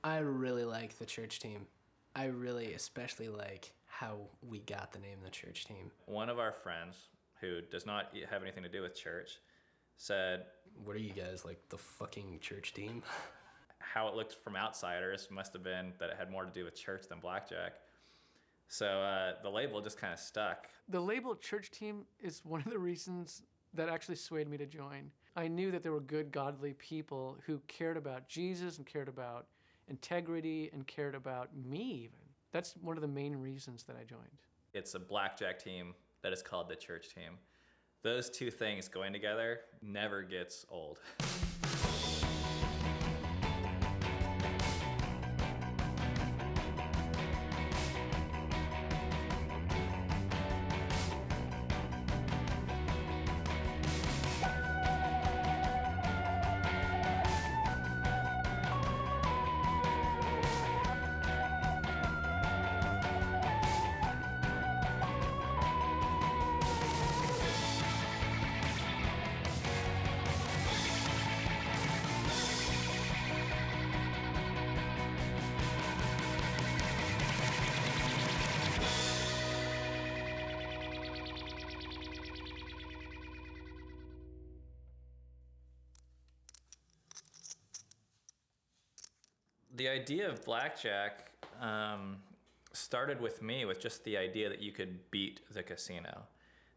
I really like the church team. I really especially like how we got the name the church team. One of our friends, who does not have anything to do with church, said, "What are you guys, like the fucking church team?" How it looked from outsiders must have been that it had more to do with church than blackjack. So the label just kind of stuck. The label church team is one of the reasons that actually swayed me to join. I knew that there were good, godly people who cared about Jesus and cared about integrity and cared about me even. That's one of the main reasons that I joined. It's a blackjack team that is called the church team. Those two things going together never gets old. The idea of blackjack started with me with just the idea that you could beat the casino,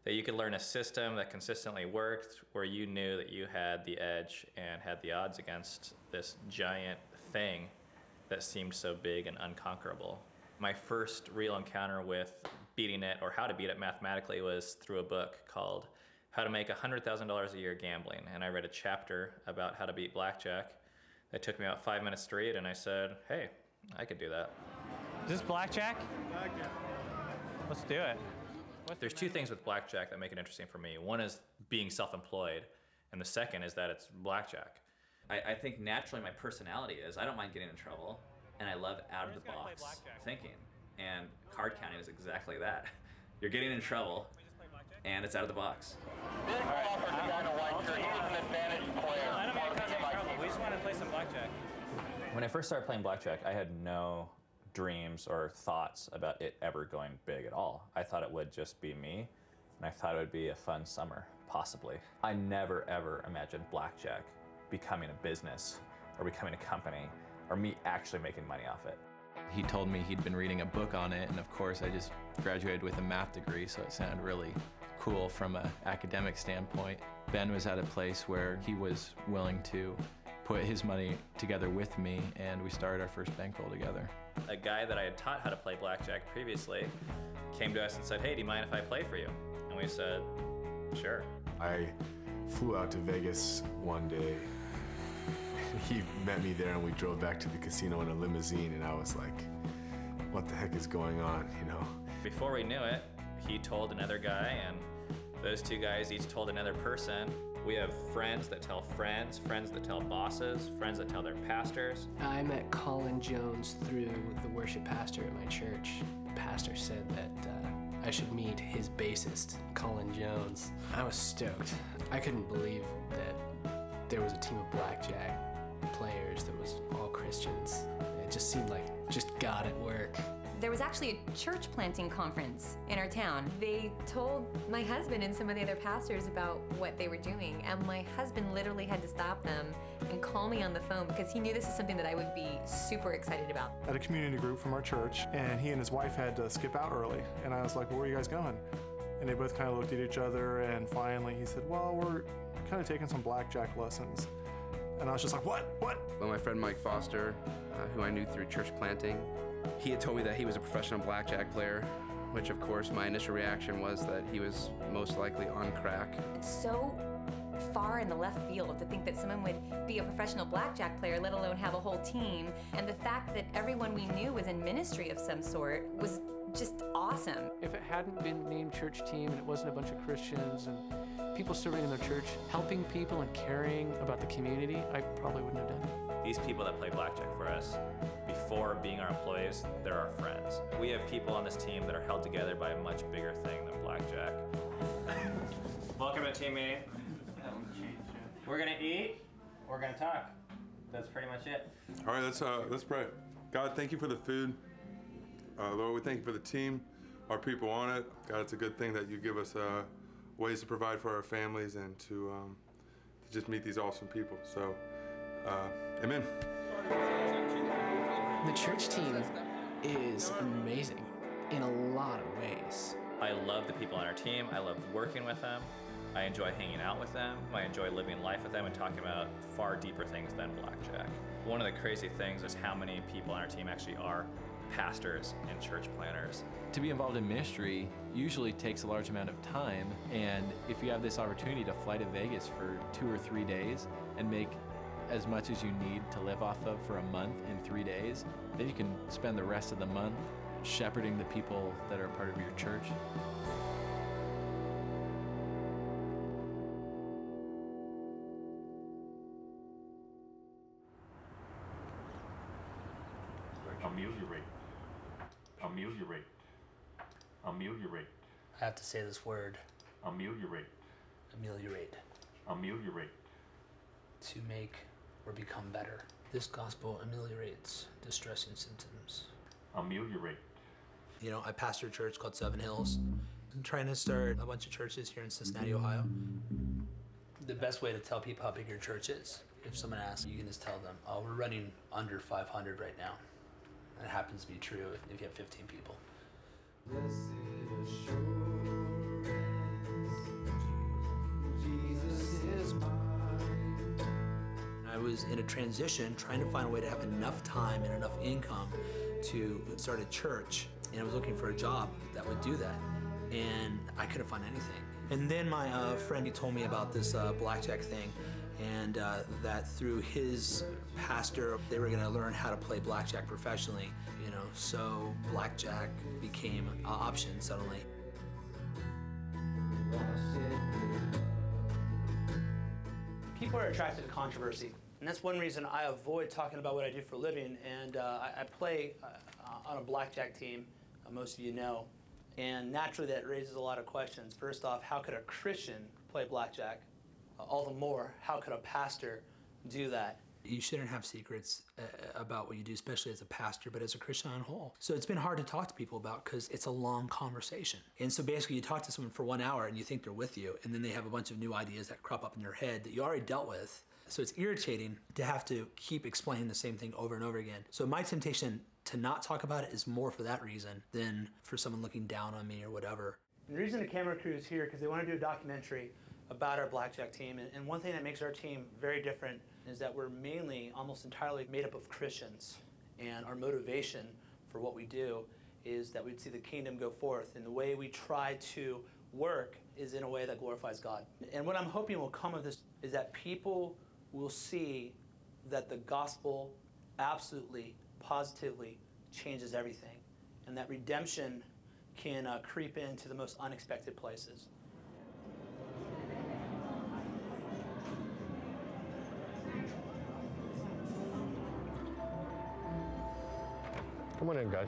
that you could learn a system that consistently worked, where you knew that you had the edge and had the odds against this giant thing that seemed so big and unconquerable. My first real encounter with beating it, or how to beat it mathematically, was through a book called How to Make $100,000 a Year Gambling, and I read a chapter about how to beat blackjack. It took me about 5 minutes to read, and I said, hey, I could do that. Is this blackjack? Blackjack. Let's do it. There's two things with blackjack that make it interesting for me. One is being self-employed, and the second is that it's blackjack. I think naturally my personality is I don't mind getting in trouble, and I love out-of-the-box thinking. And card counting is exactly that. You're getting in trouble, and it's out of the box. I don't mind causing trouble. We just want to play some blackjack. When I first started playing blackjack, I had no dreams or thoughts about it ever going big at all. I thought it would just be me, and I thought it would be a fun summer, possibly. I never, ever imagined blackjack becoming a business or becoming a company or me actually making money off it. He told me he'd been reading a book on it, and of course I just graduated with a math degree, so it sounded really cool from an academic standpoint. Ben was at a place where he was willing to put his money together with me, and we started our first bankroll together. A guy that I had taught how to play blackjack previously came to us and said, hey, do you mind if I play for you? And we said, sure. I flew out to Vegas one day. He met me there and we drove back to the casino in a limousine, and I was like, what the heck is going on, you know? Before we knew it, he told another guy, and those two guys each told another person. We have friends that tell friends, friends that tell bosses, friends that tell their pastors. I met Colin Jones through the worship pastor at my church. The pastor said that I should meet his bassist, Colin Jones. I was stoked. I couldn't believe that there was a team of blackjack players that was all Christians. It just seemed like just God at work. There was actually a church planting conference in our town. They told my husband and some of the other pastors about what they were doing, and my husband literally had to stop them and call me on the phone because he knew this is something that I would be super excited about. At a community group from our church, and he and his wife had to skip out early, and I was like, well, where are you guys going? And they both kind of looked at each other, and finally he said, well, we're kind of taking some blackjack lessons. And I was just like, what? Well, my friend Mike Foster, who I knew through church planting, he had told me that he was a professional blackjack player, which of course my initial reaction was that he was most likely on crack. It's so far in the left field to think that someone would be a professional blackjack player, let alone have a whole team. And the fact that everyone we knew was in ministry of some sort was just awesome. If it hadn't been named church team and it wasn't a bunch of Christians and people serving in their church, helping people and caring about the community, I probably wouldn't have done it. These people that play blackjack for us, before being our employees, they're our friends. We have people on this team that are held together by a much bigger thing than blackjack. Welcome to team meeting. We're gonna eat, we're gonna talk. That's pretty much it. All right, let's pray. God, thank you for the food. Lord, we thank you for the team, our people on it. God, it's a good thing that you give us ways to provide for our families and to just meet these awesome people. So, amen. The church team is amazing in a lot of ways. I love the people on our team. I love working with them. I enjoy hanging out with them. I enjoy living life with them and talking about far deeper things than blackjack. One of the crazy things is how many people on our team actually are pastors and church planners. To be involved in ministry usually takes a large amount of time, and if you have this opportunity to fly to Vegas for 2 or 3 days and make as much as you need to live off of for a month in 3 days, then you can spend the rest of the month shepherding the people that are part of your church. Ameliorate. Ameliorate. Ameliorate. I have to say this word. Ameliorate. Ameliorate. Ameliorate. To make or become better. This gospel ameliorates distressing symptoms. Ameliorate. You know, I pastor a church called Seven Hills. I'm trying to start a bunch of churches here in Cincinnati, Ohio. The best way to tell people how big your church is, if someone asks, you can just tell them, oh, we're running under 500 right now. And it happens to be true if you have 15 people. I was in a transition, trying to find a way to have enough time and enough income to start a church. And I was looking for a job that would do that. And I couldn't find anything. And then my friend, he told me about this blackjack thing, and that through his pastor, they were gonna learn how to play blackjack professionally, you know, so blackjack became an option suddenly. People are attracted to controversy, and that's one reason I avoid talking about what I do for a living, and I play on a blackjack team, most of you know, and naturally that raises a lot of questions. First off, how could a Christian play blackjack? All the more, how could a pastor do that? You shouldn't have secrets about what you do, especially as a pastor, but as a Christian on whole. So it's been hard to talk to people about because it's a long conversation. And so basically you talk to someone for 1 hour and you think they're with you, and then they have a bunch of new ideas that crop up in their head that you already dealt with. So it's irritating to have to keep explaining the same thing over and over again. So my temptation to not talk about it is more for that reason than for someone looking down on me or whatever. And the reason the camera crew is here because they want to do a documentary about our blackjack team. And one thing that makes our team very different is that we're mainly, almost entirely made up of Christians. And our motivation for what we do is that we'd see the kingdom go forth. And the way we try to work is in a way that glorifies God. And what I'm hoping will come of this is that people will see that the gospel absolutely, positively changes everything. And that redemption can creep into the most unexpected places. Come on in, guys.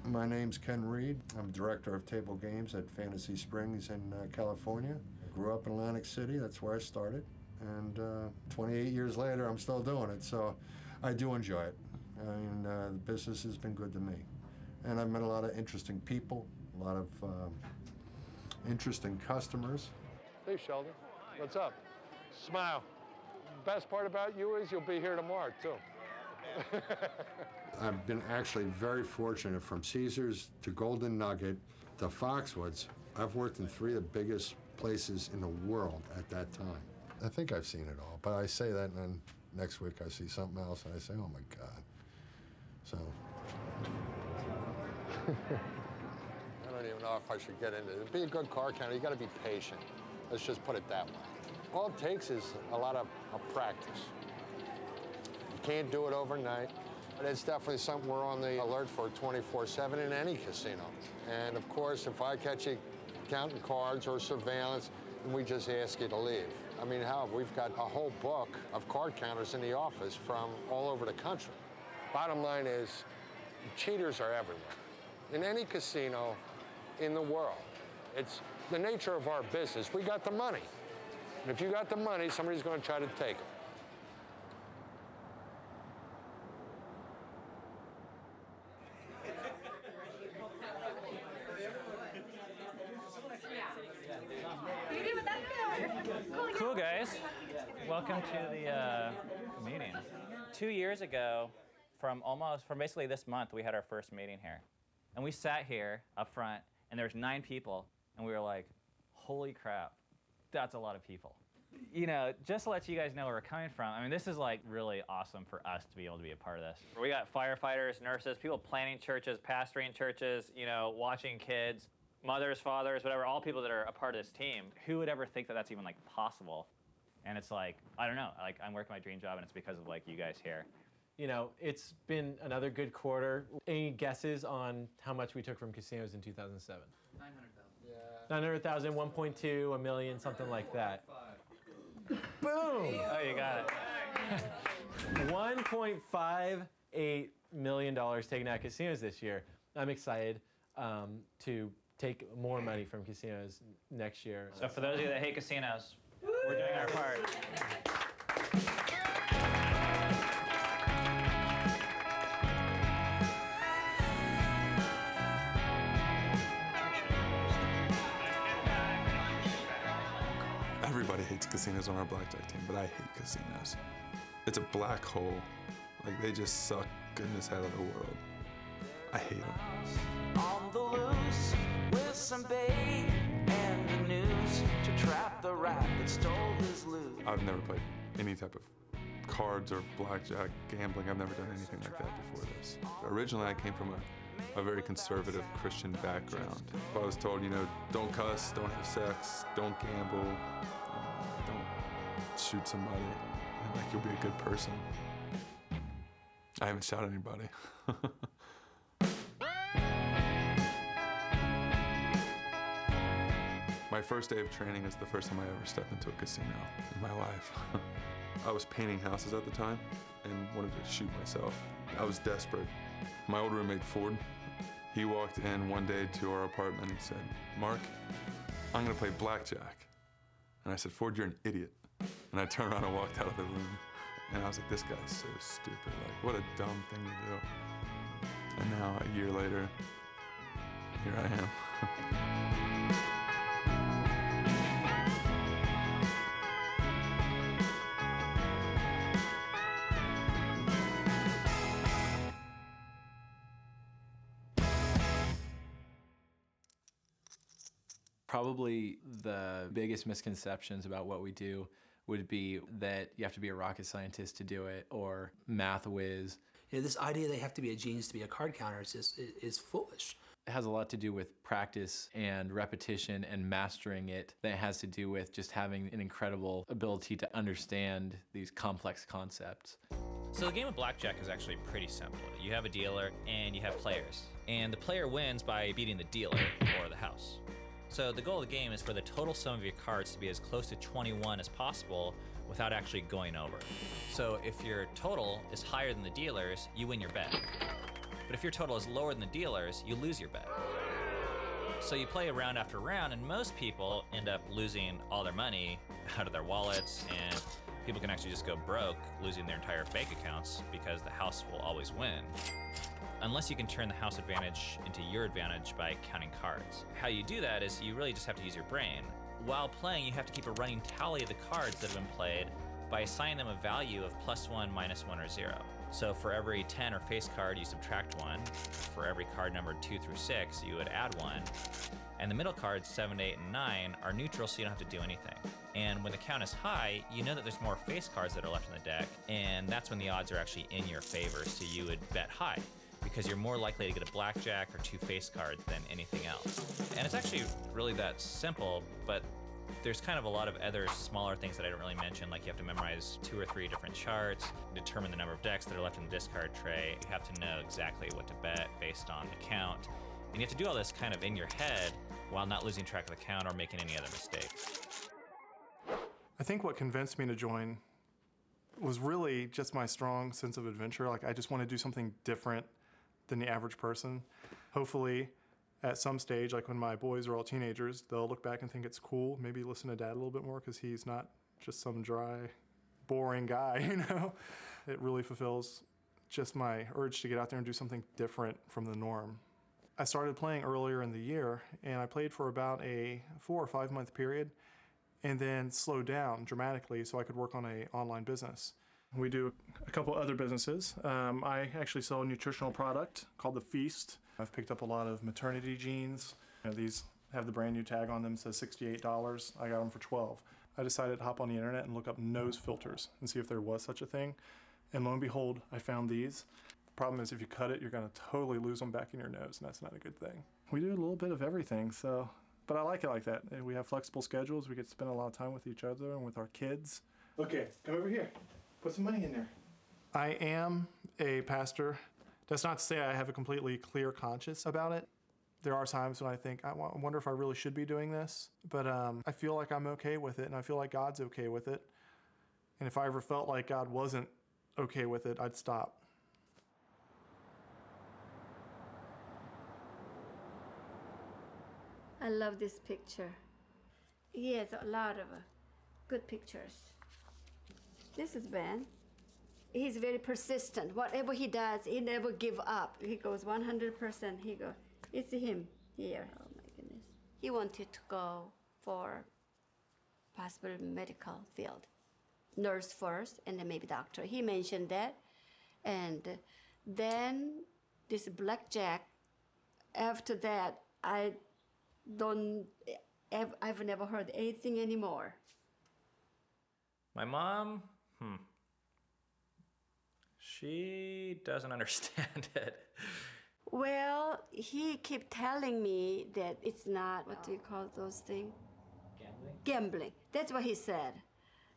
My name's Ken Reed. I'm director of table games at Fantasy Springs in California. I grew up in Atlantic City, that's where I started. And 28 years later, I'm still doing it, so I do enjoy it. I mean, the business has been good to me. And I've met a lot of interesting people, a lot of interesting customers. Hey, Sheldon. What's up? Smile. Best part about you is you'll be here tomorrow, too. I've been actually very fortunate, from Caesars to Golden Nugget to Foxwoods. I've worked in 3 of the biggest places in the world at that time. I think I've seen it all, but I say that and then next week I see something else and I say, oh my God. So. I don't even know if I should get into it. To be a good car counter, you got to be patient. Let's just put it that way. All it takes is a lot of practice. You can't do it overnight, but it's definitely something we're on the alert for 24/7 in any casino. And of course, if I catch you counting cards or surveillance, then we just ask you to leave. I mean, hell, we've got a whole book of card counters in the office from all over the country. Bottom line is, cheaters are everywhere. In any casino in the world. It's the nature of our business. We got the money. And if you got the money, somebody's going to try to take it. Cool, guys. Welcome to the meeting. 2 years ago, from basically this month, we had our first meeting here. And we sat here up front, and there was 9 people, and we were like, holy crap, that's a lot of people. You know, just to let you guys know where we're coming from, I mean, this is like really awesome for us to be able to be a part of this. We got firefighters, nurses, people planning churches, pastoring churches, you know, watching kids, mothers, fathers, whatever, all people that are a part of this team. Who would ever think that that's even like possible? And it's like, I don't know, like I'm working my dream job and it's because of like you guys here. You know, it's been another good quarter. Any guesses on how much we took from casinos in 2007? 900,000, 1.2, a million, something like that. Boom! Oh, you got it. $1.58 million taken out of casinos this year. I'm excited to take more money from casinos next year. So for those of you that hate casinos, we're doing our part. Everybody hates casinos on our blackjack team, but I hate casinos. It's a black hole. Like, they just suck goodness out of the world. I hate them. On the loose with some bait and the news to trap the rat that stole his loot. I've never played any type of cards or blackjack, gambling. I've never done anything like that before this. Originally, I came from a very conservative Christian background. I was told, you know, don't cuss, don't have sex, don't gamble, don't shoot somebody, and like you'll be a good person. I haven't shot anybody. My first day of training is the first time I ever stepped into a casino in my life. I was painting houses at the time and wanted to shoot myself. I was desperate. My old roommate, Ford, he walked in one day to our apartment and he said, "Mark, I'm gonna play blackjack." And I said, "Ford, you're an idiot." And I turned around and walked out of the room. And I was like, this guy's so stupid. Like, what a dumb thing to do. And now, a year later, here I am. Probably the biggest misconceptions about what we do would be that you have to be a rocket scientist to do it or math whiz. You know, this idea that you have to be a genius to be a card counter is foolish. It has a lot to do with practice and repetition and mastering it. That has to do with just having an incredible ability to understand these complex concepts. So the game of blackjack is actually pretty simple. You have a dealer and you have players. And the player wins by beating the dealer or the house. So the goal of the game is for the total sum of your cards to be as close to 21 as possible without actually going over. So if your total is higher than the dealer's, you win your bet. But if your total is lower than the dealer's, you lose your bet. So you play round after round, and most people end up losing all their money out of their wallets, and people can actually just go broke, losing their entire bank accounts because the house will always win. Unless you can turn the house advantage into your advantage by counting cards. How you do that is you really just have to use your brain. While playing, you have to keep a running tally of the cards that have been played by assigning them a value of +1, -1, or 0. So for every 10 or face card, you subtract 1. For every card numbered 2 through 6, you would add 1. And the middle cards, 7, 8, and 9, are neutral, so you don't have to do anything. And when the count is high, you know that there's more face cards that are left in the deck, and that's when the odds are actually in your favor, so you would bet high, because you're more likely to get a blackjack or 2 face cards than anything else. And it's actually really that simple, but there's kind of a lot of other smaller things that I didn't really mention, like you have to memorize 2 or 3 different charts, determine the number of decks that are left in the discard tray. You have to know exactly what to bet based on the count. And you have to do all this kind of in your head while not losing track of the count or making any other mistakes. I think what convinced me to join was really just my strong sense of adventure. Like, I just want to do something different than the average person. Hopefully, At some stage, like when my boys are all teenagers, they'll look back and think it's cool, maybe listen to Dad a little bit more because he's not just some dry, boring guy, you know? It really fulfills just my urge to get out there and do something different from the norm. I started playing earlier in the year, and I played for about a 4 or 5 month period, and then slowed down dramatically so I could work on an online business. We do a couple other businesses. I actually sell a nutritional product called The Feast. I've picked up a lot of maternity jeans. You know, these have the brand new tag on them, says $68. I got them for $12. I decided to hop on the internet and look up nose filters and see if there was such a thing. And lo and behold, I found these. The problem is if you cut it, you're gonna totally lose them back in your nose, and that's not a good thing. We do a little bit of everything, but I like it like that. And we have flexible schedules. We get to spend a lot of time with each other and with our kids. Okay, come over here. Put some money in there. I am a pastor. That's not to say I have a completely clear conscience about it. There are times when I think, I wonder if I really should be doing this. But I feel like I'm okay with it, and I feel like God's okay with it. And if I ever felt like God wasn't okay with it, I'd stop. I love this picture. He has a lot of good pictures. This is Ben. He's very persistent. Whatever he does, he never give up. He goes 100%. He goes, it's him here. Oh my goodness. He wanted to go for possible medical field. Nurse first, and then maybe doctor. He mentioned that. And then this blackjack, after that, I've never heard anything anymore. My mom, she doesn't understand it. Well, he kept telling me that it's not, what do you call those things? Gambling. That's what he said.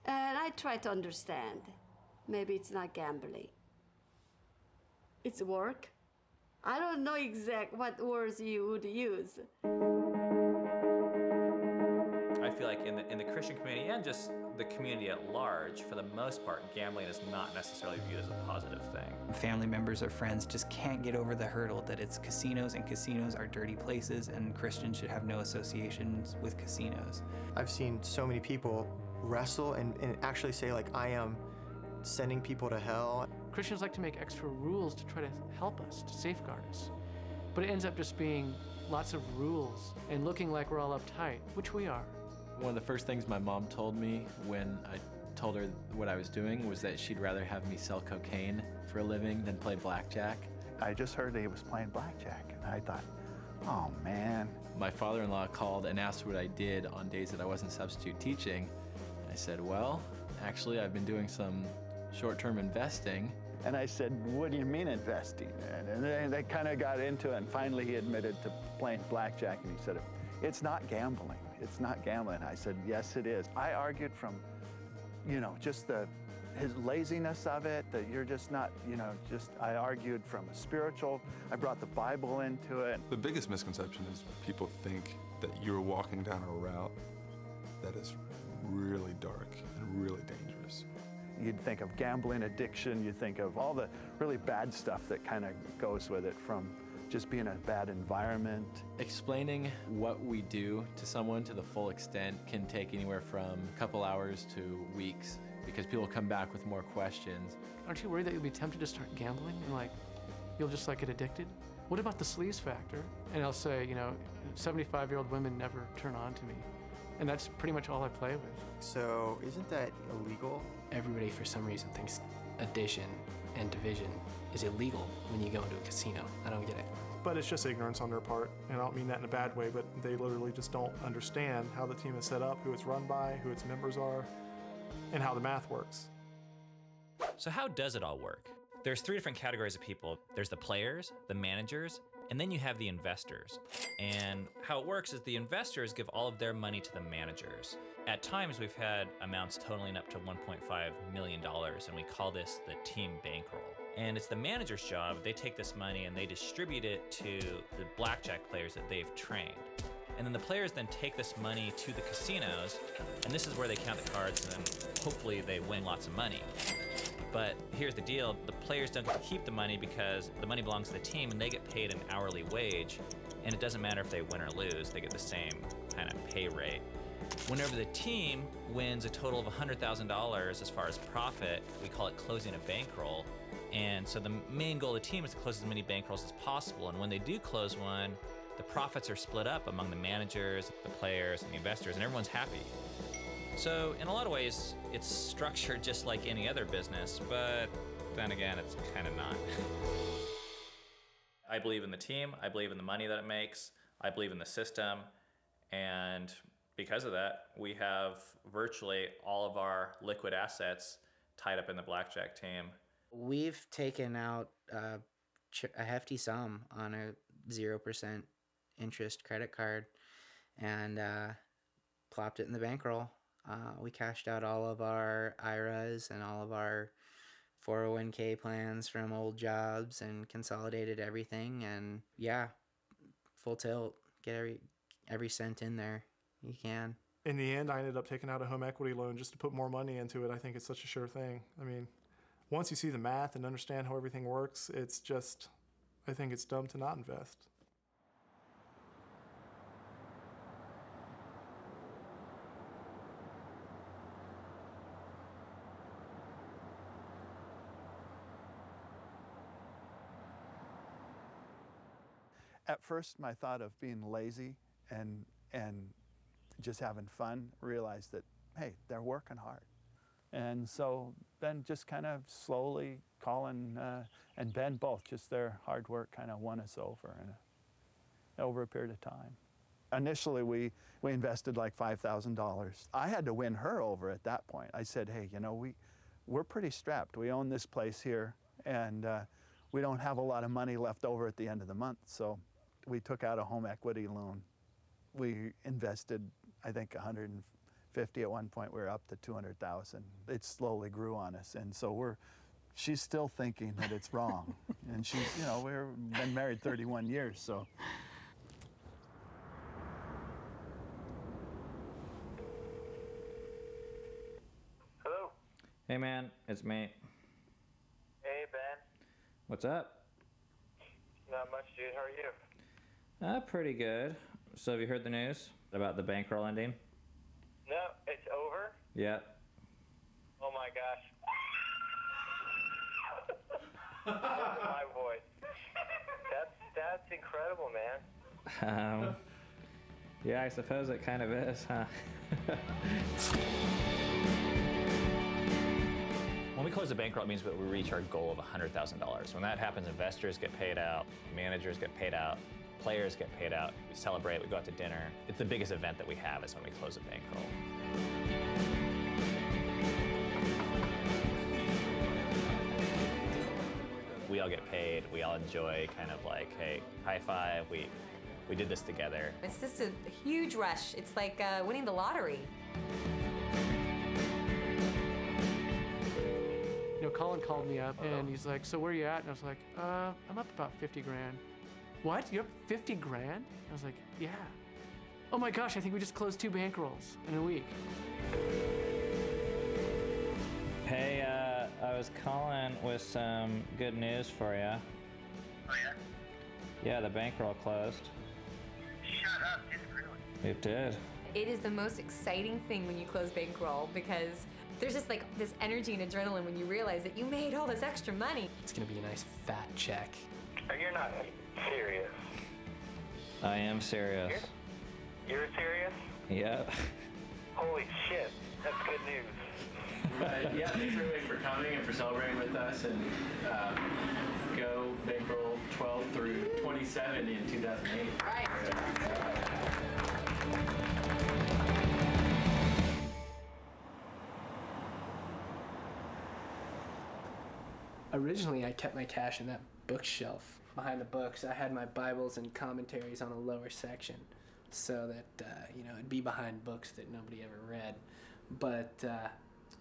And I try to understand. Maybe it's not gambling. It's work. I don't know exact what words you would use. I feel like in the Christian community and just the community at large, for the most part, gambling is not necessarily viewed as a positive thing. Family members or friends just can't get over the hurdle that it's casinos, and casinos are dirty places, and Christians should have no associations with casinos. I've seen so many people wrestle and actually say, like, I am sending people to hell. Christians like to make extra rules to try to help us, to safeguard us. But it ends up just being lots of rules and looking like we're all uptight, which we are. One of the first things my mom told me when I told her what I was doing was that she'd rather have me sell cocaine for a living than play blackjack. I just heard that he was playing blackjack, and I thought, oh man. My father-in-law called and asked what I did on days that I wasn't substitute teaching. I said, well, actually I've been doing some short-term investing. And I said, what do you mean investing? And then they kind of got into it, and finally he admitted to playing blackjack, and he said, it's not gambling. It's not gambling. I said, yes, it is. I argued from, just his laziness of it, that you're just not, I argued from a spiritual, I brought the Bible into it. The biggest misconception is people think that you're walking down a route that is really dark and really dangerous. You'd think of gambling addiction, you think of all the really bad stuff that kind of goes with it, from just being a bad environment. Explaining what we do to someone to the full extent can take anywhere from a couple hours to weeks, because people come back with more questions. Aren't you worried that you'll be tempted to start gambling and you'll just get addicted? What about the sleaze factor? And I'll say, 75-year-old women never turn on to me. And that's pretty much all I play with. So isn't that illegal? Everybody, for some reason, thinks addition and division is illegal when you go into a casino. I don't get it. But it's just ignorance on their part, and I don't mean that in a bad way, but they literally just don't understand how the team is set up, who it's run by, who its members are, and how the math works. So how does it all work? There's 3 different categories of people. There's the players, the managers, and then you have the investors. And how it works is the investors give all of their money to the managers. At times, we've had amounts totaling up to $1.5 million, and we call this the team bankroll. And it's the manager's job. They take this money and they distribute it to the blackjack players that they've trained. And then the players then take this money to the casinos, and this is where they count the cards, and then hopefully they win lots of money. But here's the deal, the players don't get to keep the money because the money belongs to the team and they get paid an hourly wage. And it doesn't matter if they win or lose, they get the same kind of pay rate. Whenever the team wins a total of $100,000 as far as profit, we call it closing a bankroll. And so the main goal of the team is to close as many bankrolls as possible. And when they do close one, the profits are split up among the managers, the players, and the investors, and everyone's happy. So in a lot of ways, it's structured just like any other business, but then again, it's kind of not. I believe in the team, I believe in the money that it makes, I believe in the system, and because of that, we have virtually all of our liquid assets tied up in the blackjack team. We've taken out a hefty sum on a 0% interest credit card and plopped it in the bankroll. We cashed out all of our IRAs and all of our 401k plans from old jobs and consolidated everything. And yeah, full tilt, get every cent in there you can. In the end, I ended up taking out a home equity loan just to put more money into it. I think it's such a sure thing. I mean, once you see the math and understand how everything works, it's just, I think it's dumb to not invest. At first, my thought of being lazy and just having fun, realized that, hey, they're working hard. And so then just kind of slowly Colin and Ben both, just their hard work kind of won us over over a period of time. Initially, we invested like $5,000. I had to win her over at that point. I said, hey, you know, we're pretty strapped. We own this place here, and we don't have a lot of money left over at the end of the month. So we took out a home equity loan. We invested, I think, $150. At one point, we were up to $200,000. It slowly grew on us, and so she's still thinking that it's wrong. And she's, you know, we've been married 31 years, so. Hello. Hey man, it's me. Hey Ben. What's up? Not much, dude. How are you? Pretty good. So have you heard the news about the bankroll ending? No, it's over? Yep. Oh my gosh. My voice. That's incredible, man. Yeah, I suppose it kind of is, huh? When we close the bankroll, it means that we reach our goal of $100,000. When that happens, investors get paid out, managers get paid out, players get paid out. We celebrate, we go out to dinner. It's the biggest event that we have is when we close a bankroll. We all get paid, we all enjoy kind of like, hey, high five, we did this together. It's just a huge rush. It's like winning the lottery. You know, Colin called me up and he's like, so where are you at? And I was like, I'm up about 50 grand. What? You're up 50 grand? I was like, yeah. Oh my gosh, I think we just closed 2 bankrolls in a week. Hey, I was calling with some good news for you. Oh yeah? Yeah, the bankroll closed. Shut up, did it really? It did. It is the most exciting thing when you close bankroll because there's just like this energy and adrenaline when you realize that you made all this extra money. It's gonna be a nice fat check. You're not serious. I am serious. You're serious? Yep. Holy shit, that's good news. Yeah, thanks everybody for coming and for celebrating with us. And go bankroll 12 through 27 in 2008. Right. Originally, I kept my cash in that bookshelf behind the books. I had my Bibles and commentaries on a lower section so that, you know, it'd be behind books that nobody ever read. But,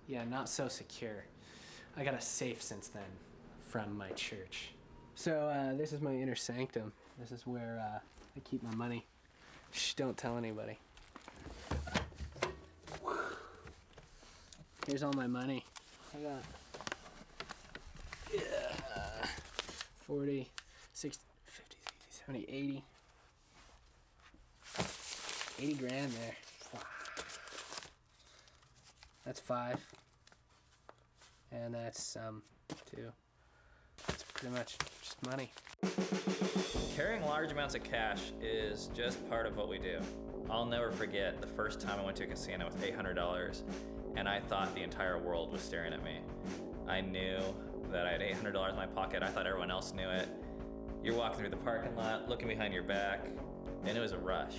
yeah, not so secure. I got a safe since then from my church. So, this is my inner sanctum. This is where I keep my money. Shh, don't tell anybody. Here's all my money. I got 40, 60, 50, 60, 70, 80. 80 grand there. Wow. That's 5. And that's 2. That's pretty much just money. Carrying large amounts of cash is just part of what we do. I'll never forget the first time I went to a casino with $800 and I thought the entire world was staring at me. I knew that I had $800 in my pocket. I thought everyone else knew it. You're walking through the parking lot, looking behind your back, and it was a rush.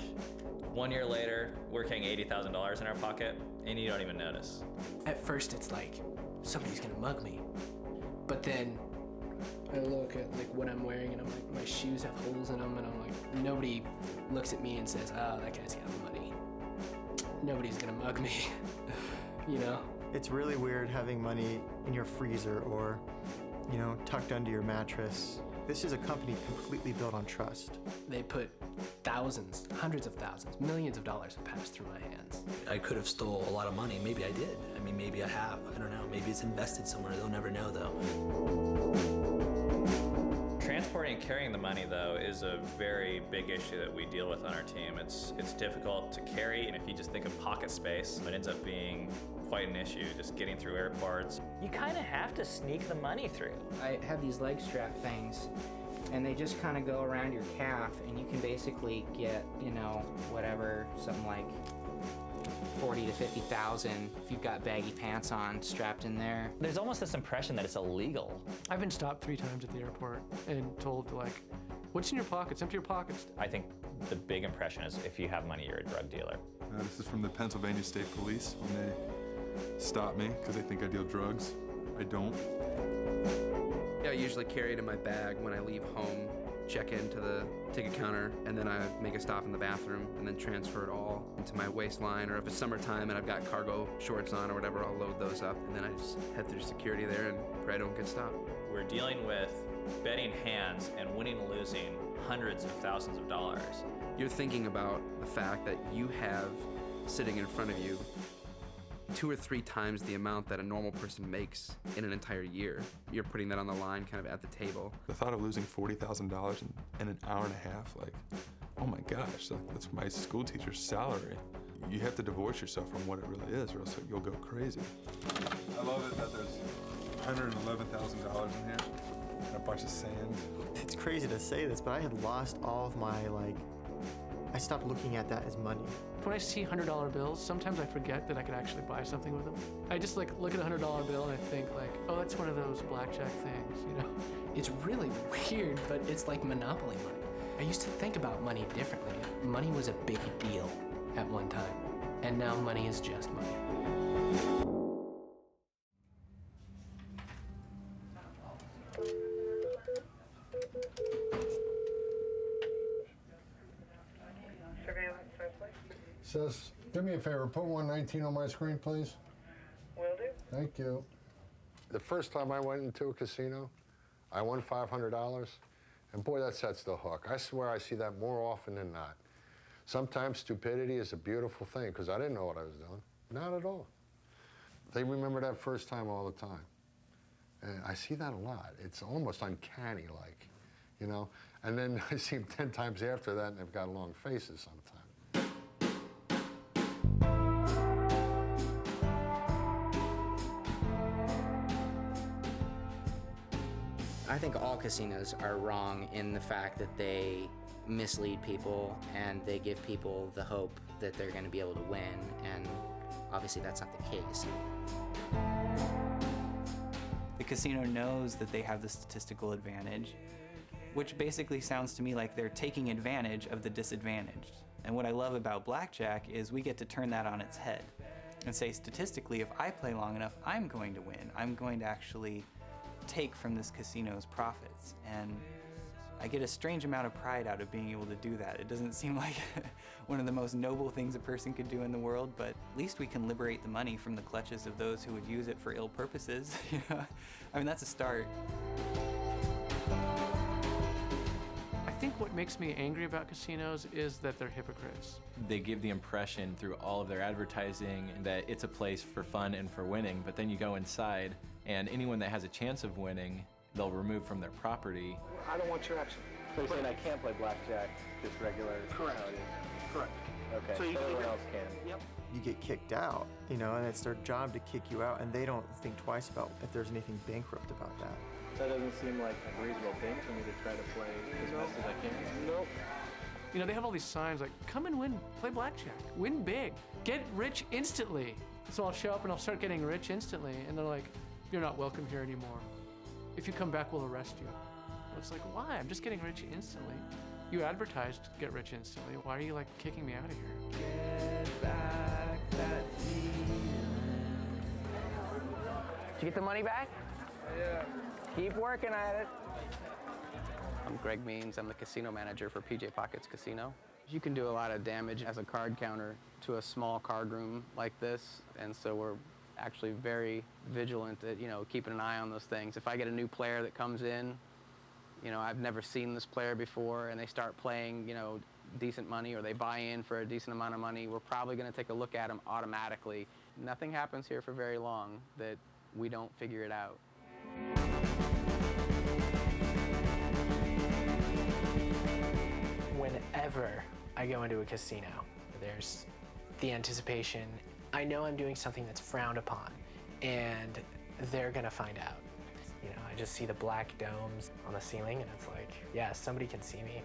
1 year later, we're carrying $80,000 in our pocket, and you don't even notice. At first, it's like, somebody's gonna mug me. But then I look at like what I'm wearing, and I'm like, my shoes have holes in them, and I'm like, nobody looks at me and says, oh, that guy's got money. Nobody's gonna mug me, you know? It's really weird having money in your freezer or, you know, tucked under your mattress. This is a company completely built on trust. They put thousands, hundreds of thousands, millions of dollars have passed through my hands. I could have stole a lot of money. Maybe I did. I mean, maybe I have. I don't know. Maybe it's invested somewhere. They'll never know, though. Transporting and carrying the money, though, is a very big issue that we deal with on our team. It's difficult to carry, and if you just think of pocket space, it ends up being quite an issue, just getting through airports. You kind of have to sneak the money through. I have these leg strap things, and they just kind of go around your calf, and you can basically get, you know, whatever, something like 40 to 50,000 if you've got baggy pants on strapped in there. There's almost this impression that it's illegal. I've been stopped 3 times at the airport and told, like, what's in your pockets? Empty your pockets. I think the big impression is if you have money, you're a drug dealer. This is from the Pennsylvania State Police when they stop me because they think I deal drugs. I don't. Yeah, I usually carry it in my bag when I leave home, check into the ticket counter, and then I make a stop in the bathroom and then transfer it all into my waistline. Or if it's summertime and I've got cargo shorts on or whatever, I'll load those up and then I just head through security there and pray I don't get stopped. We're dealing with betting hands and winning and losing hundreds of thousands of dollars. You're thinking about the fact that you have sitting in front of you 2 or 3 times the amount that a normal person makes in an entire year. You're putting that on the line kind of at the table. The thought of losing $40,000 in an hour and a half, like, oh my gosh, that's my school teacher's salary. You have to divorce yourself from what it really is, or else you'll go crazy. I love it that there's $111,000 in here and a bunch of sand. It's crazy to say this, but I had lost all of my, I stopped looking at that as money. When I see $100 bills, sometimes I forget that I could actually buy something with them. I just look at a $100 bill and I think oh, that's one of those blackjack things, you know? It's really weird, but it's like Monopoly money. I used to think about money differently. Money was a big deal at one time, and now money is just money. Says, do me a favor, put 119 on my screen, please. Will do. Thank you. The first time I went into a casino, I won $500, and boy, that sets the hook. I swear I see that more often than not. Sometimes stupidity is a beautiful thing, because I didn't know what I was doing. Not at all. They remember that first time all the time. And I see that a lot. It's almost uncanny, like, you know? And then I see them 10 times after that, and they've got long faces sometimes. I think all casinos are wrong in the fact that they mislead people and they give people the hope that they're going to be able to win, and obviously that's not the case. The casino knows that they have the statistical advantage, which basically sounds to me like they're taking advantage of the disadvantaged. And what I love about blackjack is we get to turn that on its head and say, statistically, if I play long enough, I'm going to win. I'm going to actually take from this casino's profits, and I get a strange amount of pride out of being able to do that. It doesn't seem like one of the most noble things a person could do in the world, but at least we can liberate the money from the clutches of those who would use it for ill purposes. I mean, that's a start. I think what makes me angry about casinos is that they're hypocrites. They give the impression through all of their advertising that it's a place for fun and for winning, but then you go inside and anyone that has a chance of winning they'll remove from their property. I don't want your action. So you're saying I can't play blackjack, just regular? Correct. How it is? Correct. Okay, So you so everyone can- else can. Yep. You get kicked out, you know, and it's their job to kick you out, and they don't think twice about if there's anything bankrupt about that. That doesn't seem like a reasonable thing for me to try to play as best as I can. Nope. You know, they have all these signs like, come and win, play blackjack, win big, get rich instantly. So I'll show up and I'll start getting rich instantly, and they're like, you're not welcome here anymore. If you come back, we'll arrest you. And it's like, why? I'm just getting rich instantly. You advertised get rich instantly. Why are you like kicking me out of here? Get back that Did you get the money back? Yeah. Keep working at it. I'm Greg Means. I'm the casino manager for PJ Pockets Casino. You can do a lot of damage as a card counter to a small card room like this, and so we're actually very vigilant at, you know, keeping an eye on those things. If I get a new player that comes in, you know, I've never seen this player before, and they start playing, you know, decent money, or they buy in for a decent amount of money, we're probably going to take a look at them automatically. Nothing happens here for very long that we don't figure it out. Whenever I go into a casino, there's the anticipation. I know I'm doing something that's frowned upon, and they're gonna find out. You know, I just see the black domes on the ceiling, and it's like, yeah, somebody can see me.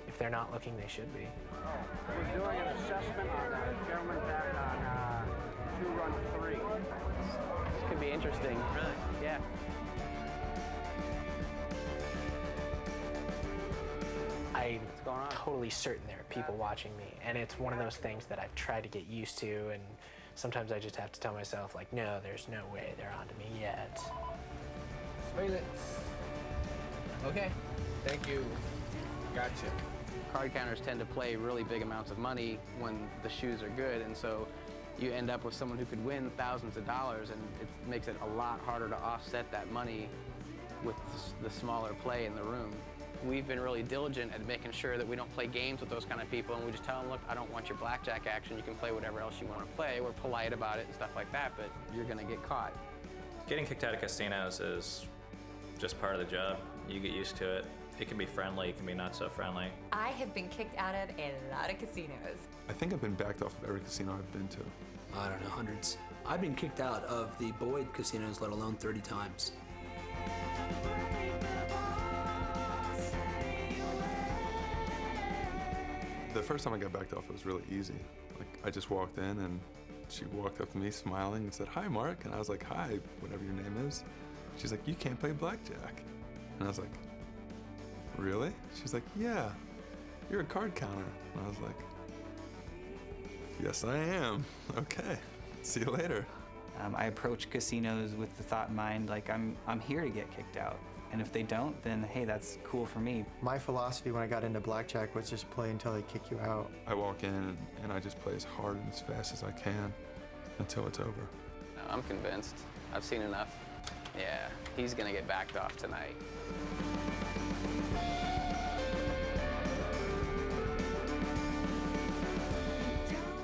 If they're not looking, they should be. We're doing an assessment on a gentleman back on 2-run 3. This could be interesting. Really? Yeah. I'm totally certain there are people watching me, and it's one of those things that I've tried to get used to, and sometimes I just have to tell myself, like, no, there's no way they're onto me yet. Surveillance. Okay. Thank you. Gotcha. Card counters tend to play really big amounts of money when the shoes are good, and so you end up with someone who could win thousands of dollars, and it makes it a lot harder to offset that money with the smaller play in the room. We've been really diligent at making sure that we don't play games with those kind of people, and we just tell them, look, I don't want your blackjack action. You can play whatever else you want to play. We're polite about it and stuff like that, but you're going to get caught. Getting kicked out of casinos is just part of the job. You get used to it. It can be friendly, it can be not so friendly. I have been kicked out of a lot of casinos. I think I've been backed off of every casino I've been to. I don't know, hundreds. I've been kicked out of the Boyd casinos, let alone 30 times. The first time I got backed off, it was really easy. Like, I just walked in and she walked up to me smiling and said, "Hi, Mark." And I was like, "Hi, whatever your name is." She's like, "You can't play blackjack." And I was like, "Really?" She's like, "Yeah, you're a card counter." And I was like, "Yes, I am." Okay, see you later. I approach casinos with the thought in mind, like I'm here to get kicked out. And if they don't, then hey, that's cool for me. My philosophy when I got into blackjack was just play until they kick you out. I walk in and I just play as hard and as fast as I can until it's over. No, I'm convinced. I've seen enough. Yeah, he's gonna get backed off tonight.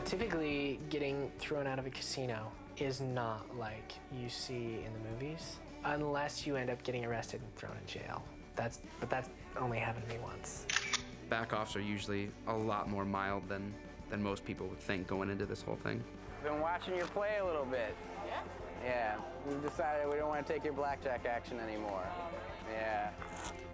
Typically, getting thrown out of a casino is not like you see in the movies, unless you end up getting arrested and thrown in jail. But that's only happened to me once. Back-offs are usually a lot more mild than most people would think going into this whole thing. Been watching your play a little bit. Yeah? Yeah, we've decided we don't want to take your blackjack action anymore. Yeah.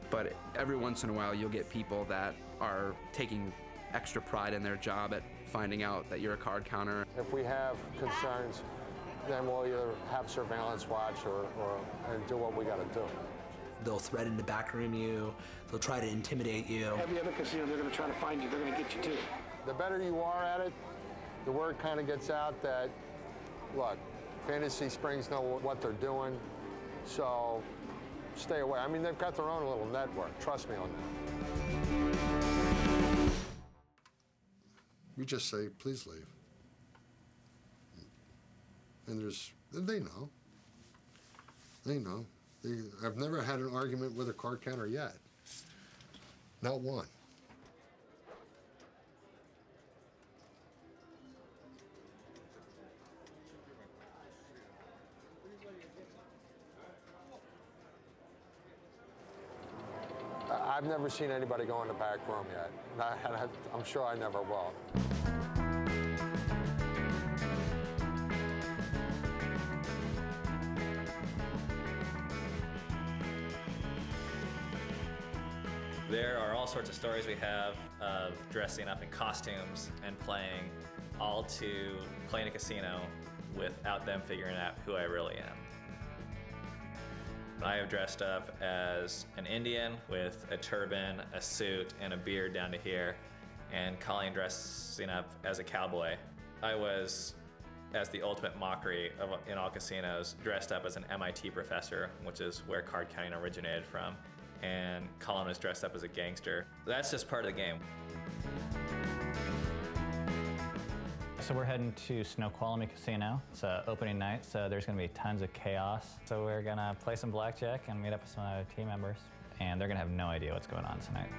But every once in a while, you'll get people that are taking extra pride in their job at finding out that you're a card counter. If we have concerns, then we'll either have surveillance watch and do what we got to do. They'll threaten to backroom you. They'll try to intimidate you. Every other casino, they're going to try to find you. They're going to get you too. The better you are at it, the word kind of gets out that, look, Fantasy Springs know what they're doing, so stay away. I mean, they've got their own little network. Trust me on that. We just say, please leave. And they know. They know. I've never had an argument with a card counter yet. Not one. I've never seen anybody go in the back room yet, and I'm sure I never will. There are all sorts of stories we have of dressing up in costumes and playing, all to play in a casino without them figuring out who I really am. I have dressed up as an Indian with a turban, a suit, and a beard down to here, and Colleen dressing up as a cowboy. I was, as the ultimate mockery in all casinos, dressed up as an MIT professor, which is where card counting originated from, and Colin was dressed up as a gangster. That's just part of the game. So we're heading to Snoqualmie Casino. It's opening night, so there's gonna be tons of chaos. So we're gonna play some blackjack and meet up with some other team members, and they're gonna have no idea what's going on tonight.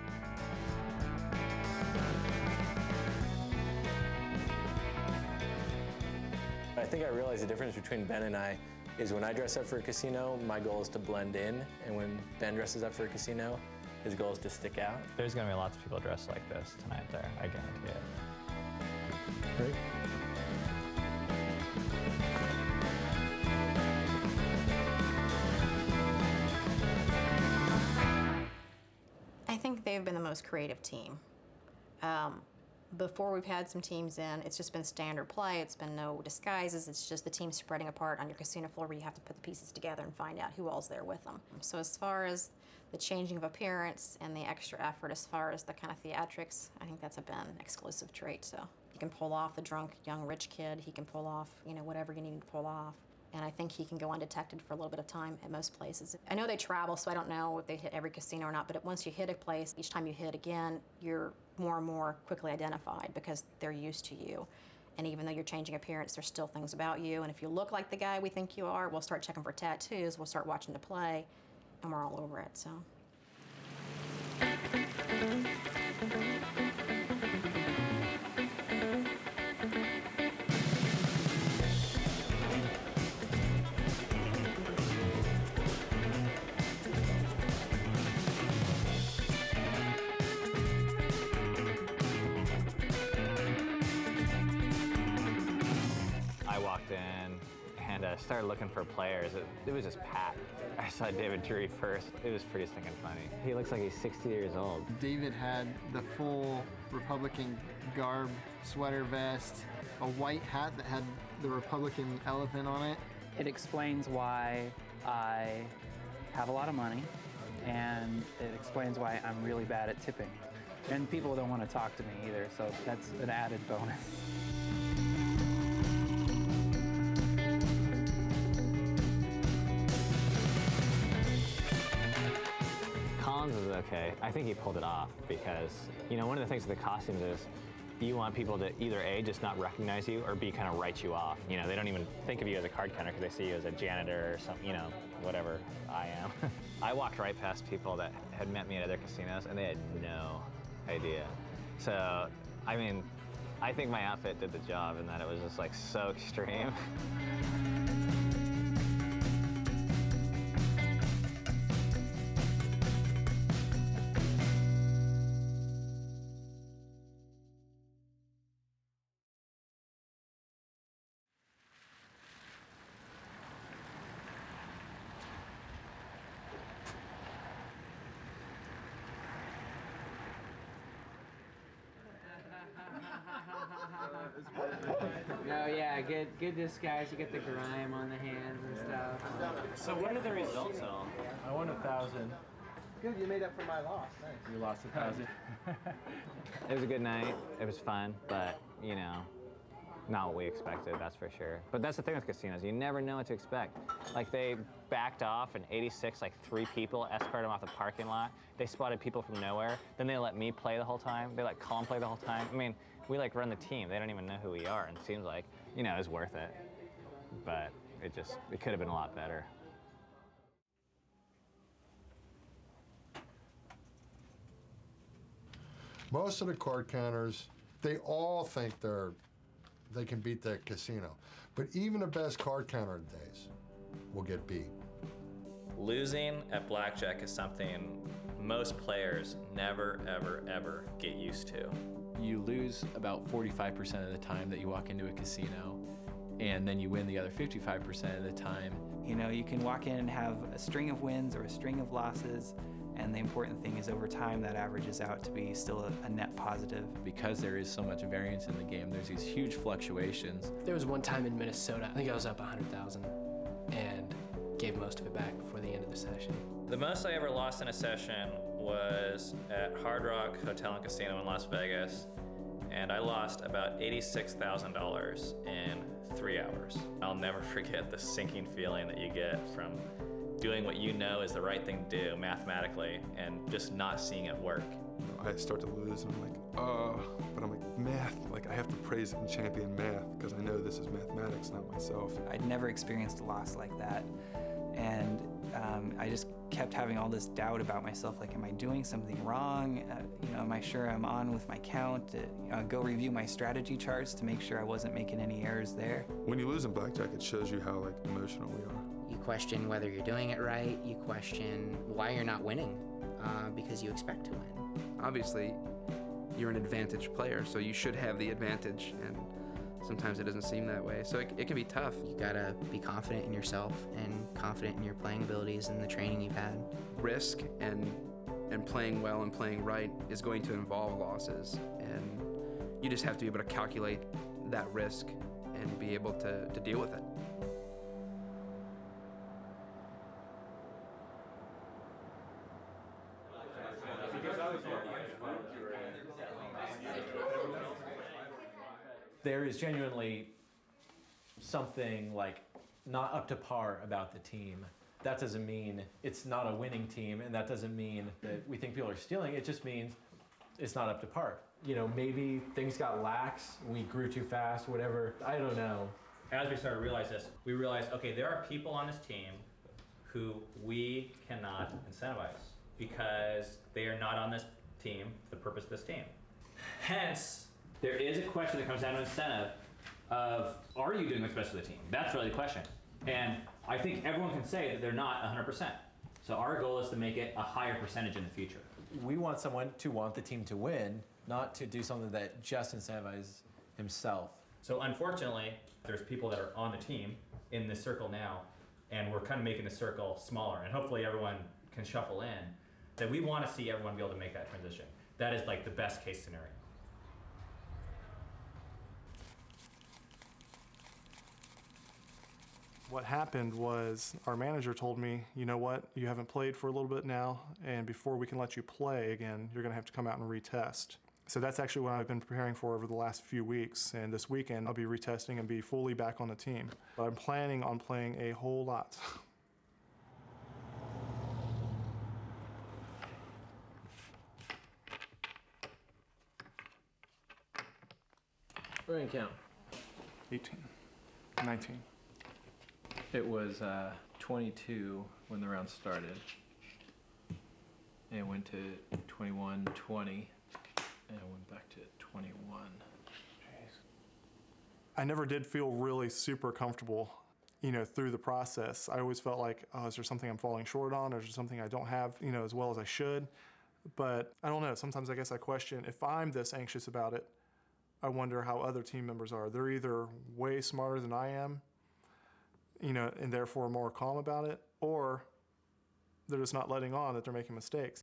I think I realized the difference between Ben and I is when I dress up for a casino, my goal is to blend in, and when Ben dresses up for a casino, his goal is to stick out. There's gonna be lots of people dressed like this tonight there, I guarantee it. Great. I think they've been the most creative team. Before we've had some teams in, it's just been standard play. It's been no disguises. It's just the team spreading apart on your casino floor where you have to put the pieces together and find out who all's there with them. So as far as the changing of appearance and the extra effort as far as the kind of theatrics, I think that's been an exclusive trait. So he can pull off the drunk, young, rich kid. He can pull off, whatever you need to pull off. And I think he can go undetected for a little bit of time at most places. I know they travel, so I don't know if they hit every casino or not, but once you hit a place, each time you hit again, you're more and more quickly identified because they're used to you. And even though you're changing appearance, there's still things about you. And if you look like the guy we think you are, we'll start checking for tattoos, we'll start watching the play, and we're all over it, so. Started looking for players. It was just packed. I saw David Drury first. It was pretty stinking funny. He looks like he's 60 years old. David had the full Republican garb, sweater vest, a white hat that had the Republican elephant on it. It explains why I have a lot of money, and it explains why I'm really bad at tipping. And people don't want to talk to me either, so that's an added bonus. Was okay. I think he pulled it off because, one of the things with the costumes is you want people to either A, just not recognize you, or B, kind of write you off. They don't even think of you as a card counter because they see you as a janitor or something, whatever I am. I walked right past people that had met me at other casinos and they had no idea. So, I think my outfit did the job in that it was just like so extreme. No, yeah, good disguise. You get the grime on the hands and stuff. So what are the results all? I won 1,000. Good, you made up for my loss. Nice. You lost 1,000. It was a good night. It was fun, but not what we expected, that's for sure. But that's the thing with casinos, you never know what to expect. Like they backed off in 86, like 3 people escorted them off the parking lot. They spotted people from nowhere. Then they let me play the whole time. They let Colin play the whole time. We run the team. They don't even know who we are. And it seems like, it was worth it. But it could have been a lot better. Most of the card counters, they all think they can beat the casino. But even the best card counter days will get beat. Losing at blackjack is something most players never, ever, ever get used to. You lose about 45% of the time that you walk into a casino, and then you win the other 55% of the time. You know, you can walk in and have a string of wins or a string of losses, and the important thing is over time that averages out to be still a net positive. Because there is so much variance in the game, there's these huge fluctuations. There was one time in Minnesota, I think I was up 100,000 and gave most of it back before the end of the session. The most I ever lost in a session was at Hard Rock Hotel and Casino in Las Vegas, and I lost about $86,000 in 3 hours. I'll never forget the sinking feeling that you get from doing what you know is the right thing to do mathematically and just not seeing it work. I start to lose and I'm like, oh, but I'm like, math, like I have to praise and champion math because I know this is mathematics, not myself. I'd never experienced a loss like that, and I just kept having all this doubt about myself, like, am I doing something wrong? You know, am I sure I'm on with my count? Go review my strategy charts to make sure I wasn't making any errors there. When you lose in blackjack, it shows you how like emotional we are. You question whether you're doing it right. You question why you're not winning because you expect to win. Obviously, you're an advantage player, so you should have the advantage, and sometimes it doesn't seem that way. So it can be tough. You gotta be confident in yourself and confident in your playing abilities and the training you've had. Risk and playing well and playing right is going to involve losses, and you just have to be able to calculate that risk and be able to deal with it. There is genuinely something like not up to par about the team. That doesn't mean it's not a winning team, and that doesn't mean that we think people are stealing. It just means it's not up to par. You know, maybe things got lax, we grew too fast, whatever. I don't know. As we started to realize this, we realized, okay, there are people on this team who we cannot incentivize because they are not on this team for the purpose of this team. Hence, there is a question that comes down to incentive of, are you doing what's best for the team? That's really the question. And I think everyone can say that they're not 100%. So our goal is to make it a higher percentage in the future. We want someone to want the team to win, not to do something that just incentivizes himself. So unfortunately, there's people that are on the team in this circle now, and we're kind of making the circle smaller, and hopefully everyone can shuffle in. That we want to see everyone be able to make that transition. That is like the best case scenario. What happened was our manager told me, you know what, you haven't played for a little bit now, and before we can let you play again, you're gonna have to come out and retest. So that's actually what I've been preparing for over the last few weeks, and this weekend I'll be retesting and be fully back on the team. But I'm planning on playing a whole lot. Running count. 18, 19. It was 22 when the round started. And it went to 21, 20, and it went back to 21. Jeez. I never did feel really super comfortable, you know, through the process. I always felt like, oh, is there something I'm falling short on, or is there something I don't have, you know, as well as I should? But I don't know. Sometimes I guess I question, if I'm this anxious about it, I wonder how other team members are. They're either way smarter than I am, you know, and therefore more calm about it, or they're just not letting on that they're making mistakes.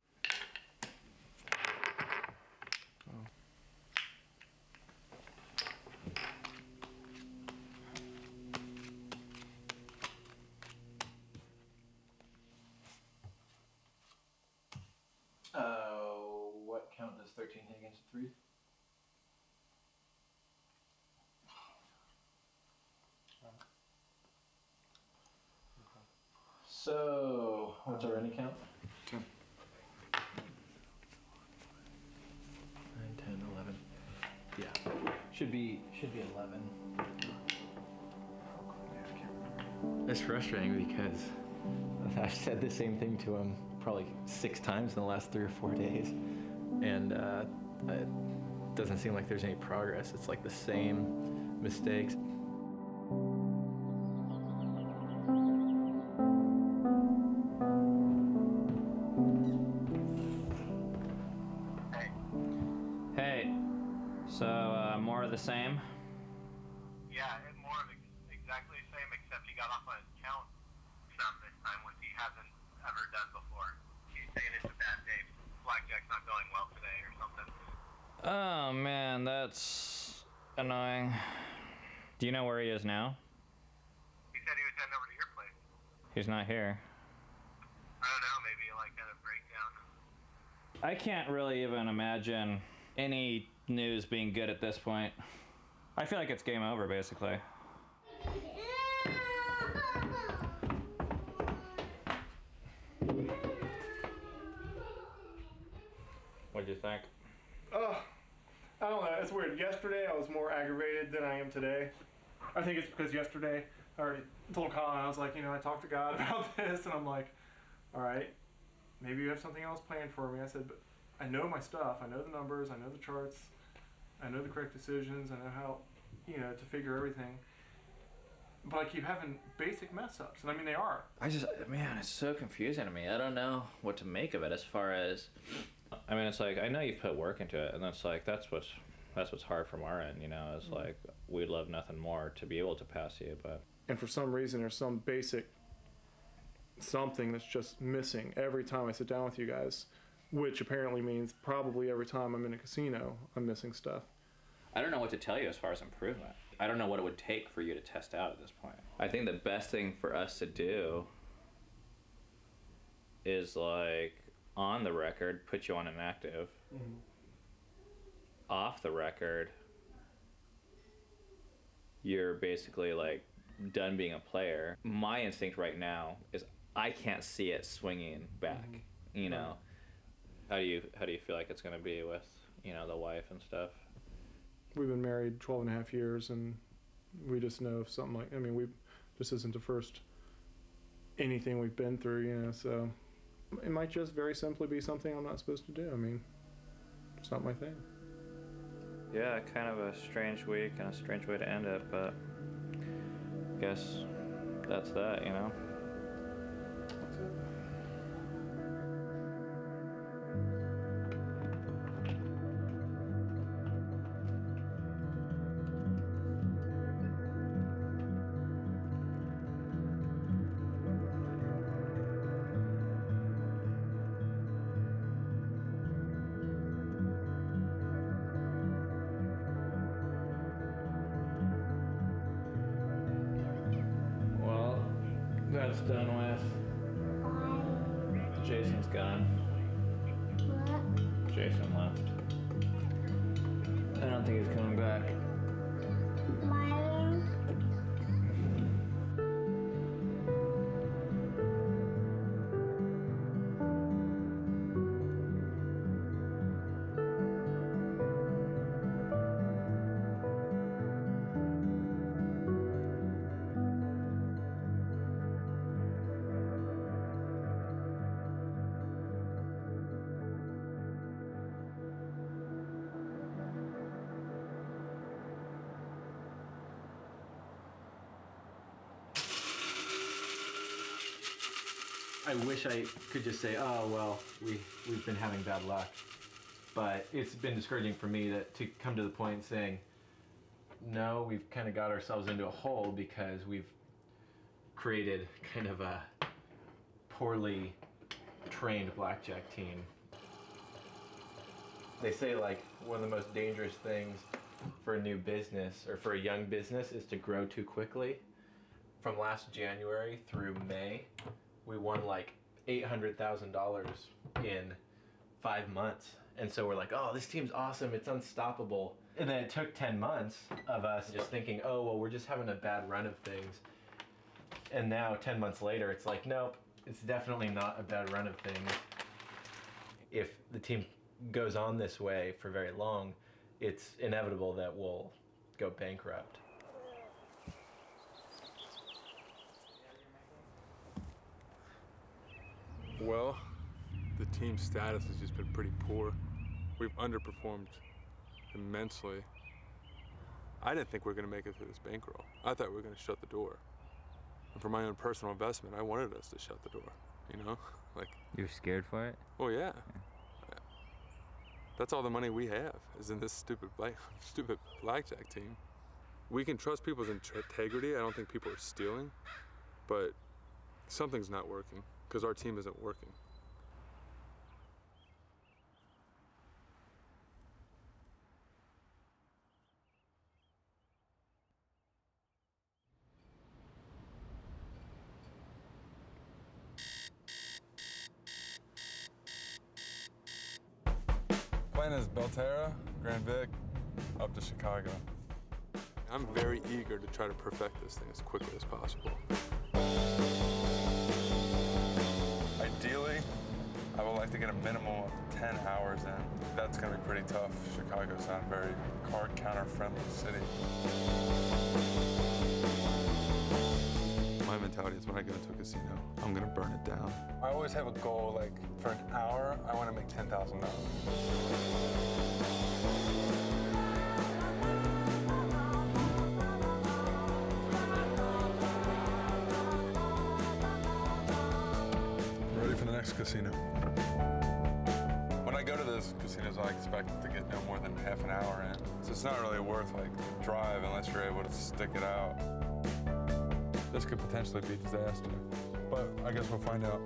What count does 13 hit against a 3? So, what's our running count? 10. 9, 10, 11. Yeah, should be 11. It's frustrating because I've said the same thing to him probably 6 times in the last 3 or 4 days, and it doesn't seem like there's any progress. It's like the same mistakes. So, more of the same? Yeah, and more of exactly the same, except he got off on his count some this time, which he hasn't ever done before. He's saying it's a bad day. Blackjack's not going well today or something. Oh man, that's annoying. Do you know where he is now? He said he was heading over to your place. He's not here. I don't know, maybe like had a breakdown. I can't really even imagine any news being good at this point. I feel like it's game over, basically. What'd you think? I don't know. It's weird. Yesterday, I was more aggravated than I am today. I think it's because yesterday, I already told Colin, I was like, I talked to God about this, and I'm like, all right, maybe you have something else planned for me. I said, but I know my stuff. I know the numbers. I know the charts. I know the correct decisions. I know how, to figure everything. But I keep having basic mess-ups, and I mean, they are. Man, it's so confusing to me. I don't know what to make of it as far as, it's like, I know you've put work into it, and that's what's hard from our end, it's like, we'd love nothing more to be able to pass you, but. And for some reason, there's some basic something that's just missing every time I sit down with you guys, which apparently means probably every time I'm in a casino, I'm missing stuff. I don't know what to tell you as far as improvement. I don't know what it would take for you to test out at this point. I think the best thing for us to do is, like, on the record, put you on inactive. Mm-hmm. Off the record, you're basically, like, done being a player. My instinct right now is I can't see it swinging back, How do you feel like it's going to be with, the wife and stuff? We've been married 12 and a half years, and we just know if something this isn't the first anything we've been through, so it might just very simply be something I'm not supposed to do. It's not my thing. Yeah, kind of a strange week and a strange way to end it, but I guess that's that, That's it. That's done with. Jason's gone. What? Jason left. I don't think he's coming back. I wish I could just say, oh, well, we've been having bad luck. But it's been discouraging for me to come to the point saying, no, we've kind of got ourselves into a hole because we've created kind of a poorly trained blackjack team. They say, like, one of the most dangerous things for a new business or for a young business is to grow too quickly. From last January through May, we won like $800,000 in 5 months. And so we're like, oh, this team's awesome, it's unstoppable. And then it took 10 months of us just thinking, oh, well, we're just having a bad run of things. And now, 10 months later, it's like, nope, it's definitely not a bad run of things. If the team goes on this way for very long, it's inevitable that we'll go bankrupt. Well, the team's status has just been pretty poor. We've underperformed immensely. I didn't think we were going to make it through this bankroll. I thought we were going to shut the door. And for my own personal investment, I wanted us to shut the door, you know? Like, you're scared for it? Oh, yeah. That's all the money we have is in this stupid blackjack team. We can trust people's integrity. I don't think people are stealing, but something's not working because our team isn't working. Plan is Belterra, Grand Vic, up to Chicago. I'm very eager to try to perfect this thing as quickly as possible. Ideally, I would like to get a minimum of 10 hours in. That's gonna be pretty tough. Chicago's not a very card counter friendly city. My mentality is when I go into a casino, I'm gonna burn it down. I always have a goal, like for an hour, I wanna make $10,000. Ready for the next casino. When I go to those casinos, I expect to get no more than half an hour in. So it's not really worth like the drive unless you're able to stick it out. This could potentially be disaster, but I guess we'll find out.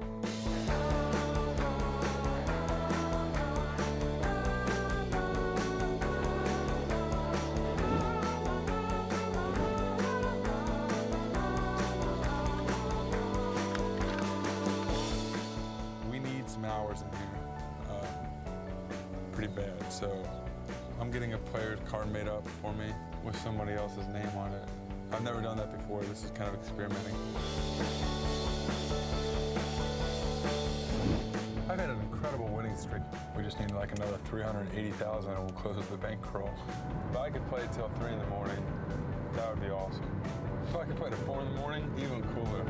We need some hours in here, pretty bad. So I'm getting a player's card made up for me with somebody else's name on it. I've never done that before. This is kind of experimenting. I've had an incredible winning streak. We just need like another 380,000 and we'll close the bankroll. If I could play till 3 in the morning, that would be awesome. If I could play till 4 in the morning, even cooler.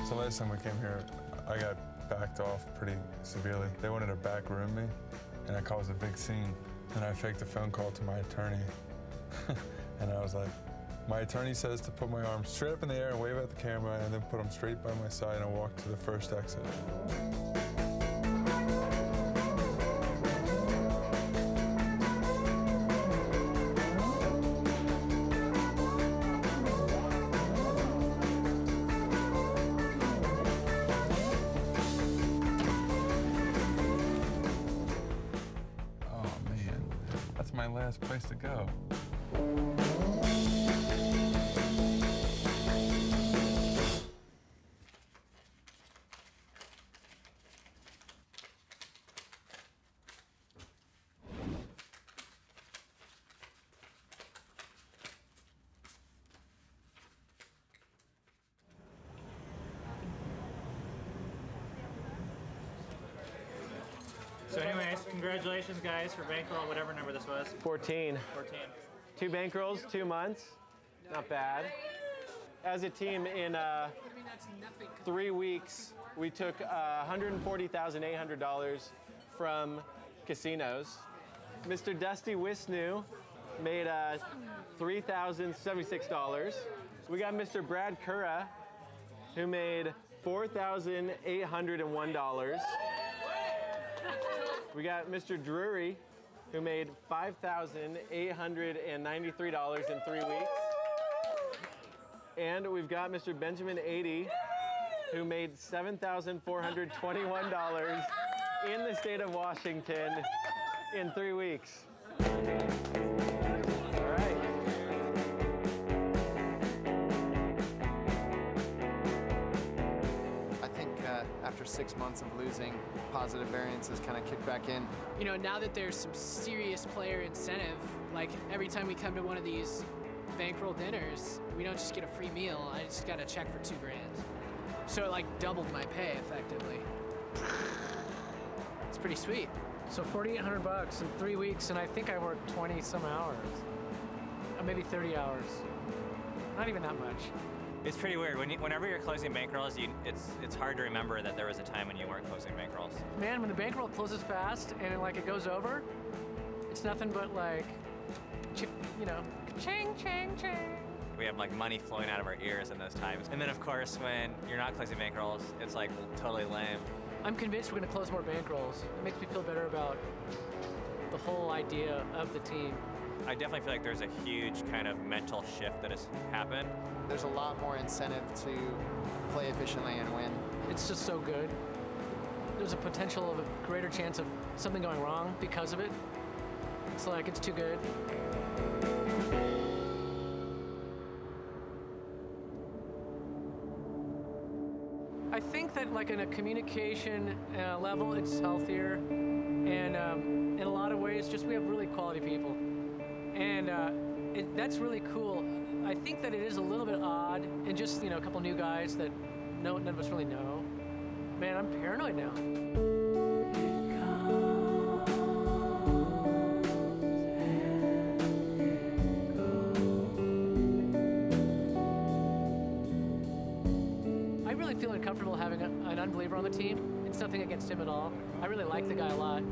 So last time we came here, I got backed off pretty severely. They wanted to back room me, and I caused a big scene. And I faked a phone call to my attorney. And I was like, my attorney says to put my arms straight up in the air and wave at the camera, and then put them straight by my side and walk to the first exit. My last place to go. So anyways, congratulations guys for bankroll, whatever number this was. 14. 14. 2 bankrolls, 2 months. Not bad. As a team, in 3 weeks, we took $140,800 from casinos. Mr. Dusty Wisnu made $3,076. We got Mr. Brad Curra, who made $4,801. We got Mr. Drury, who made $5,893 in 3 weeks. And we've got Mr. Benjamin 80, who made $7,421 in the state of Washington in 3 weeks. All right. I think after 6 months of losing, positive variances kind of kick back in. You know, now that there's some serious player incentive, like every time we come to one of these bankroll dinners, we don't just get a free meal, I just got a check for $2 grand. So it like doubled my pay effectively. It's pretty sweet. So $4,800 in 3 weeks, and I think I worked 20 some hours. Maybe 30 hours. Not even that much. It's pretty weird. Whenever you're closing bankrolls, it's hard to remember that there was a time when you weren't closing bankrolls. Man, when the bankroll closes fast and like it goes over, it's nothing but like, you know, ching, ching, ching. We have like money flowing out of our ears in those times. And then of course, when you're not closing bankrolls, it's like totally lame. I'm convinced we're going to close more bankrolls. It makes me feel better about the whole idea of the team. I definitely feel like there's a huge kind of mental shift that has happened. There's a lot more incentive to play efficiently and win. It's just so good. There's a potential of a greater chance of something going wrong because of it. It's like, it's too good. I think that like in a communication level, it's healthier. And in a lot of ways, just we have really quality people. And that's really cool. I think that it is a little bit odd, and just, a couple new guys that none of us really know. Man, I'm paranoid now. I really feel uncomfortable having an unbeliever on the team. It's nothing against him at all. I really like the guy a lot.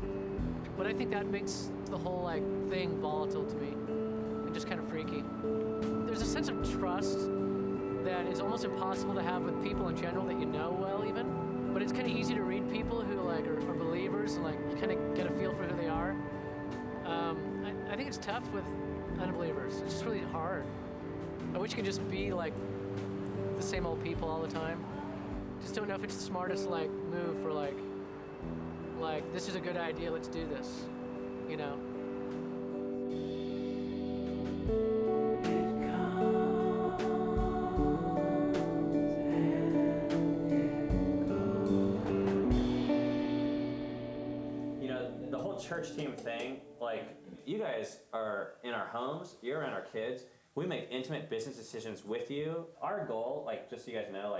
But I think that makes the whole thing volatile to me and just kind of freaky. There's a sense of trust that is almost impossible to have with people in general that you know well even. But it's kind of easy to read people who are believers and you kind of get a feel for who they are. I think it's tough with unbelievers. It's just really hard. I wish you could just be the same old people all the time. Just don't know if it's the smartest move for this is a good idea, let's do this, The whole church team thing, you guys are in our homes, you're around our kids, we make intimate business decisions with you. Our goal, just so you guys know,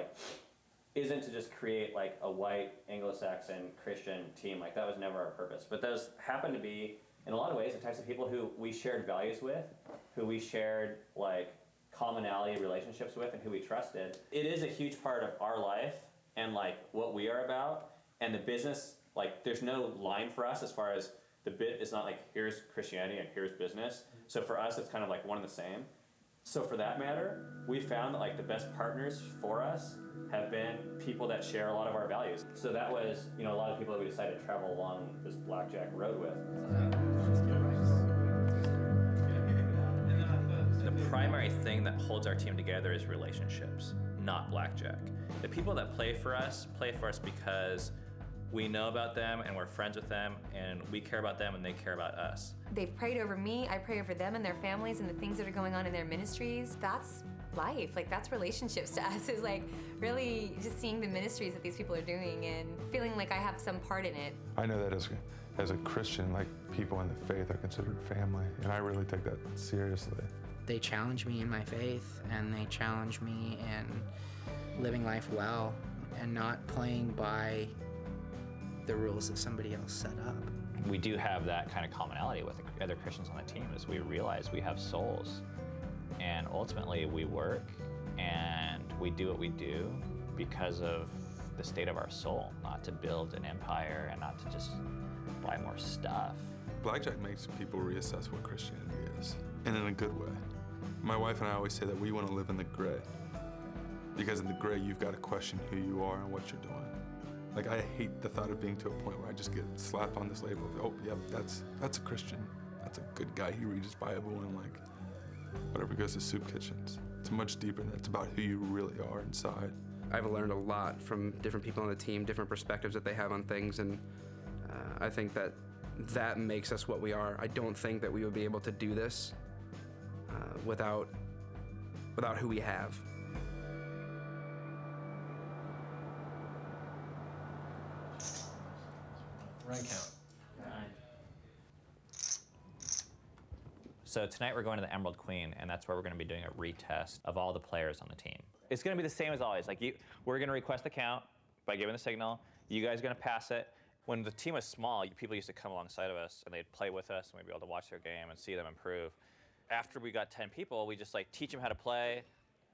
isn't to just create a white Anglo-Saxon Christian team. That was never our purpose. But those happen to be, in a lot of ways, the types of people who we shared values with, who we shared commonality relationships with, and who we trusted. It is a huge part of our life and what we are about. And the business, there's no line for us as far as the bit is not here's Christianity and here's business. So for us, it's kind of one and the same. So for that matter, we found that the best partners for us have been people that share a lot of our values. So that was, a lot of people that we decided to travel along this blackjack road with. The primary thing that holds our team together is relationships, not blackjack. The people that play for us because we know about them and we're friends with them and we care about them and they care about us. They've prayed over me, I pray over them and their families and the things that are going on in their ministries. That's life, that's relationships to us, is really just seeing the ministries that these people are doing and feeling like I have some part in it. I know that as a Christian, people in the faith are considered family, and I really take that seriously. They challenge me in my faith, and they challenge me in living life well and not playing by the rules that somebody else set up. We do have that kind of commonality with the other Christians on the team, is we realize we have souls, and ultimately we work and we do what we do because of the state of our soul, not to build an empire and not to just buy more stuff. Blackjack makes people reassess what Christianity is, and in a good way. My wife and I always say that we want to live in the gray, because in the gray you've got to question who you are and what you're doing. I hate the thought of being to a point where I just get slapped on this label of, oh, yeah, that's a Christian. That's a good guy. He reads his Bible and whatever, goes to soup kitchens. It's much deeper than that. It's about who you really are inside. I've learned a lot from different people on the team, different perspectives that they have on things, and I think that makes us what we are. I don't think that we would be able to do this without who we have. Run count. 9. So tonight we're going to the Emerald Queen, and that's where we're going to be doing a retest of all the players on the team. It's going to be the same as always. We're going to request the count by giving the signal. You guys are going to pass it. When the team was small, people used to come alongside of us, and they'd play with us, and we'd be able to watch their game and see them improve. After we got 10 people, we just teach them how to play,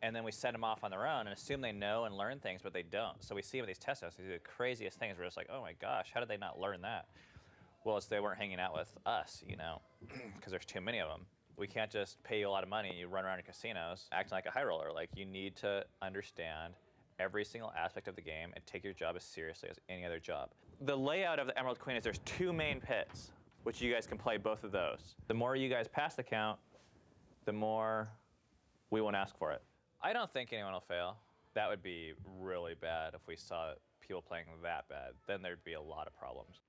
and then we send them off on their own and assume they know and learn things, but they don't. So we see them at these test tests, they do the craziest things. We're just oh my gosh, how did they not learn that? Well, it's they weren't hanging out with us, because there's too many of them. We can't just pay you a lot of money and you run around in casinos acting like a high roller. Like, you need to understand every single aspect of the game and take your job as seriously as any other job. The layout of the Emerald Queen is there's 2 main pits, which you guys can play both of those. The more you guys pass the count, the more we won't ask for it. I don't think anyone will fail. That would be really bad if we saw people playing that bad. Then there'd be a lot of problems.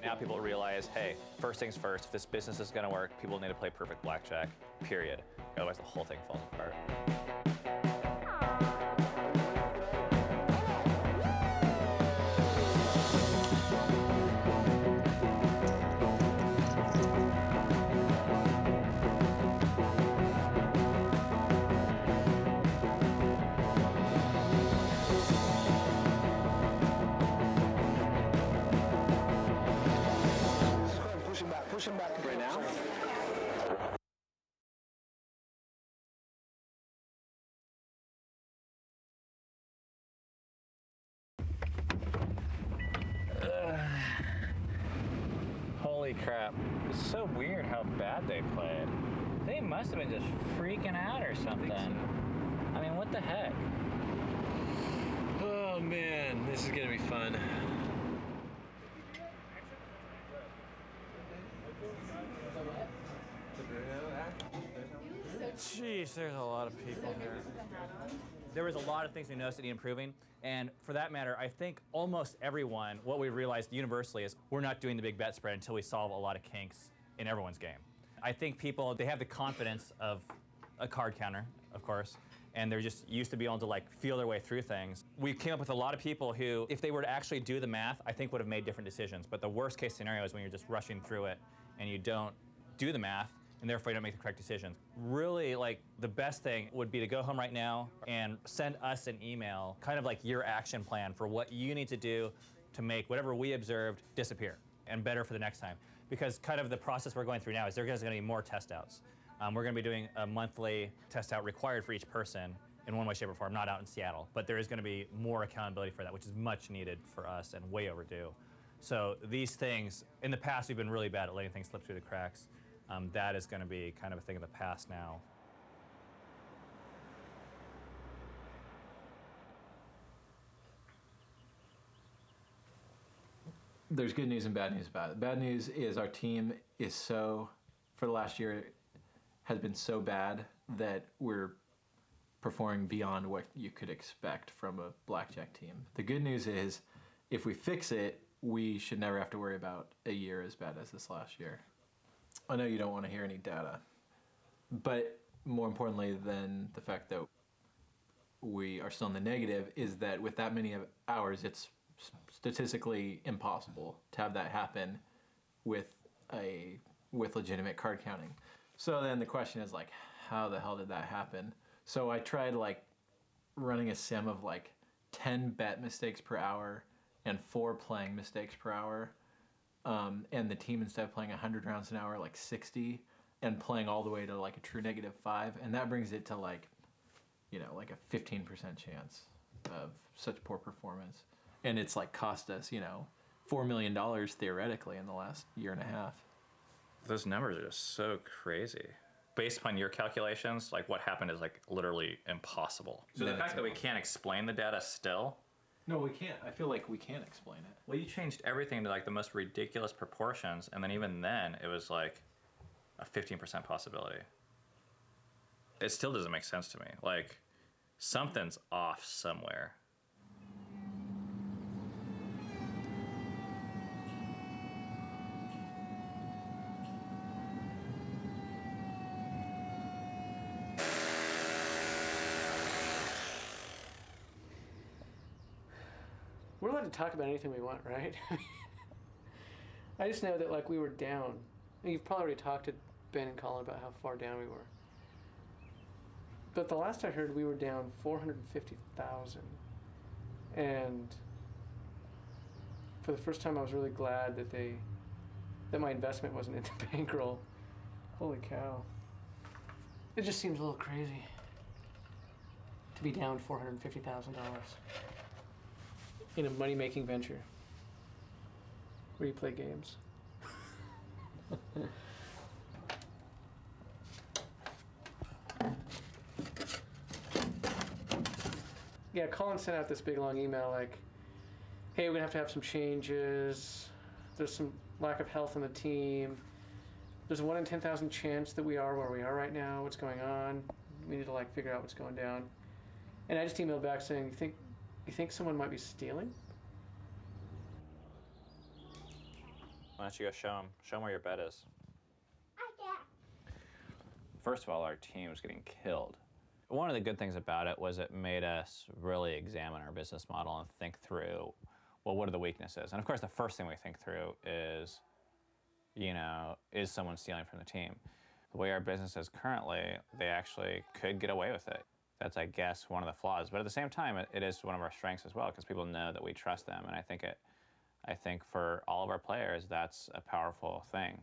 Now people realize, hey, first things first, if this business is gonna work, people need to play perfect blackjack, period. Otherwise the whole thing falls apart. Push him back right now. Holy crap. It's so weird how bad they played. They must have been just freaking out or something. I mean, what the heck? Oh man, this is gonna be fun. Jeez, there's a lot of people here. There was a lot of things we noticed that need improving, and for that matter, I think almost everyone, what we realized universally is we're not doing the big bet spread until we solve a lot of kinks in everyone's game. I think people, they have the confidence of a card counter, of course, and they're just used to being able to like feel their way through things. We came up with a lot of people who, if they were to actually do the math, I think would have made different decisions, but the worst case scenario is when you're just rushing through it and you don't do the math, and therefore you don't make the correct decisions. Really, like, the best thing would be to go home right now and send us an email, kind of like your action plan for what you need to do to make whatever we observed disappear and better for the next time. Because kind of the process we're going through now is there's gonna be more test outs. We're gonna be doing a monthly test out required for each person in one way, shape, or form, not out in Seattle, but there is gonna be more accountability for that, which is much needed for us and way overdue. So these things, in the past, we've been really bad at letting things slip through the cracks. That is going to be kind of a thing of the past now. There's good news and bad news about it. Bad news is our team is so, for the last year, has been so bad that we're performing beyond what you could expect from a blackjack team. The good news is, if we fix it, we should never have to worry about a year as bad as this last year. I know you don't want to hear any data, but more importantly than the fact that we are still in the negative is that with that many hours, it's statistically impossible to have that happen with legitimate card counting. So then the question is like, how the hell did that happen? So I tried like running a sim of like 10 bet mistakes per hour and 4 playing mistakes per hour. And the team, instead of playing 100 rounds an hour, like 60, and playing all the way to like a true -5, and that brings it to like, you know, like a 15% chance of such poor performance. And it's like cost us, you know, $4 million theoretically in the last year and a half. Those numbers are just so crazy. Based upon your calculations, like what happened is like literally impossible. So the fact that we can't explain the data still. No, we can't. I feel like we can't explain it. Well, you changed everything to like the most ridiculous proportions, and then even then, it was like a 15% possibility. It still doesn't make sense to me. Like, something's off somewhere. We're allowed to talk about anything we want, right? I just know that like we were down. You've probably already talked to Ben and Colin about how far down we were. But the last I heard, we were down 450,000. And for the first time, I was really glad that my investment wasn't in the bankroll. Holy cow. It just seems a little crazy to to be down $450,000 in a money-making venture where you play games. Yeah, Colin sent out this big long email like, hey, we're gonna have some changes. There's some lack of health on the team. There's a 1 in 10,000 chance that we are where we are right now. What's going on? We need to like figure out what's going down. And I just emailed back saying, you think someone might be stealing? Why don't you go show them where your bed is? First of all, our team was getting killed. One of the good things about it was it made us really examine our business model and think through, well, what are the weaknesses? And of course, the first thing we think through is, is someone stealing from the team? The way our business is currently, they actually could get away with it. That's, I guess, one of the flaws. But at the same time, it is one of our strengths as well, because people know that we trust them. And I think for all of our players, that's a powerful thing.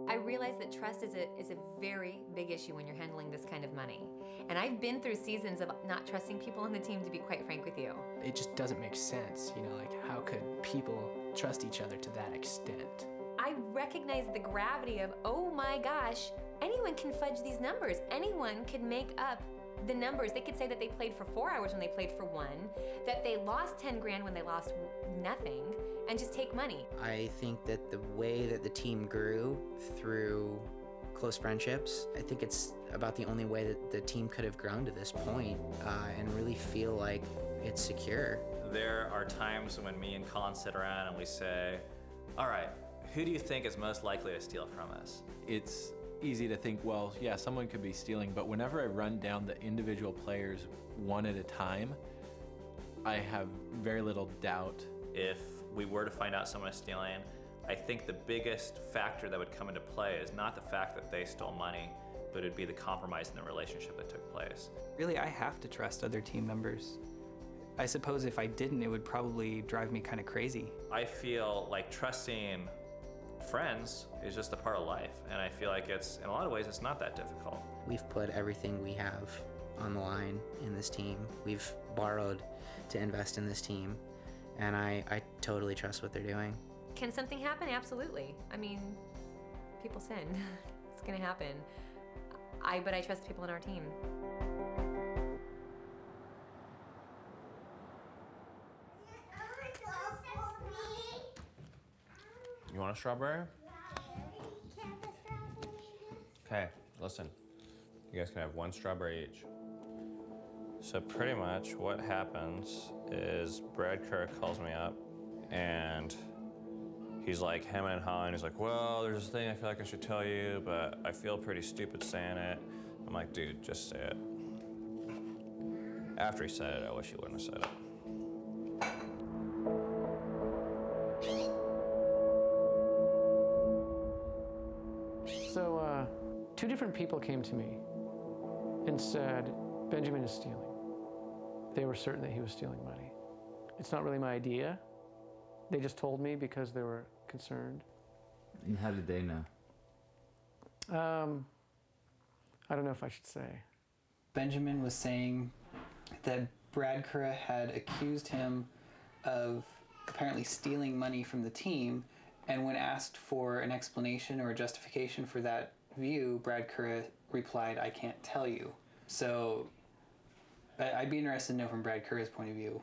I realize that trust is a very big issue when you're handling this kind of money. And I've been through seasons of not trusting people on the team, to be quite frank with you. It just doesn't make sense, like how could people trust each other to that extent? I recognize the gravity of, oh my gosh, anyone can fudge these numbers. Anyone could make up the numbers. They could say that they played for 4 hours when they played for 1, that they lost 10 grand when they lost nothing, and just take money. I think that the way that the team grew through close friendships, I think it's about the only way that the team could have grown to this point and really feel like it's secure. There are times when me and Colin sit around and we say, all right, who do you think is most likely to steal from us? It's easy to think, well, yeah, someone could be stealing, but whenever I run down the individual players one at a time, I have very little doubt. If we were to find out someone is stealing, I think the biggest factor that would come into play is not the fact that they stole money, but it'd be the compromise in the relationship that took place. Really, I have to trust other team members. I suppose if I didn't, it would probably drive me kind of crazy. I feel like trusting friends is just a part of life, and I feel like in a lot of ways, it's not that difficult. We've put everything we have on the line in this team. We've borrowed to invest in this team, and I totally trust what they're doing. Can something happen? Absolutely. I mean, people sin. It's gonna happen. But I trust people in our team. You want a strawberry? Okay, listen. You guys can have 1 strawberry each. So pretty much what happens is Brad Kerr calls me up and he's like hemming and hawing. He's like, well, there's this thing I feel like I should tell you, but I feel pretty stupid saying it. I'm like, dude, just say it. After he said it, I wish he wouldn't have said it. So 2 different people came to me and said, Benjamin is stealing. They were certain that he was stealing money. It's not really my idea. They just told me because they were concerned. And how did they know? I don't know if I should say. Benjamin was saying that Brad Kura had accused him of apparently stealing money from the team, and when asked for an explanation or a justification for that view, Brad Kura replied, I can't tell you. So I'd be interested to know from Brad Kura's point of view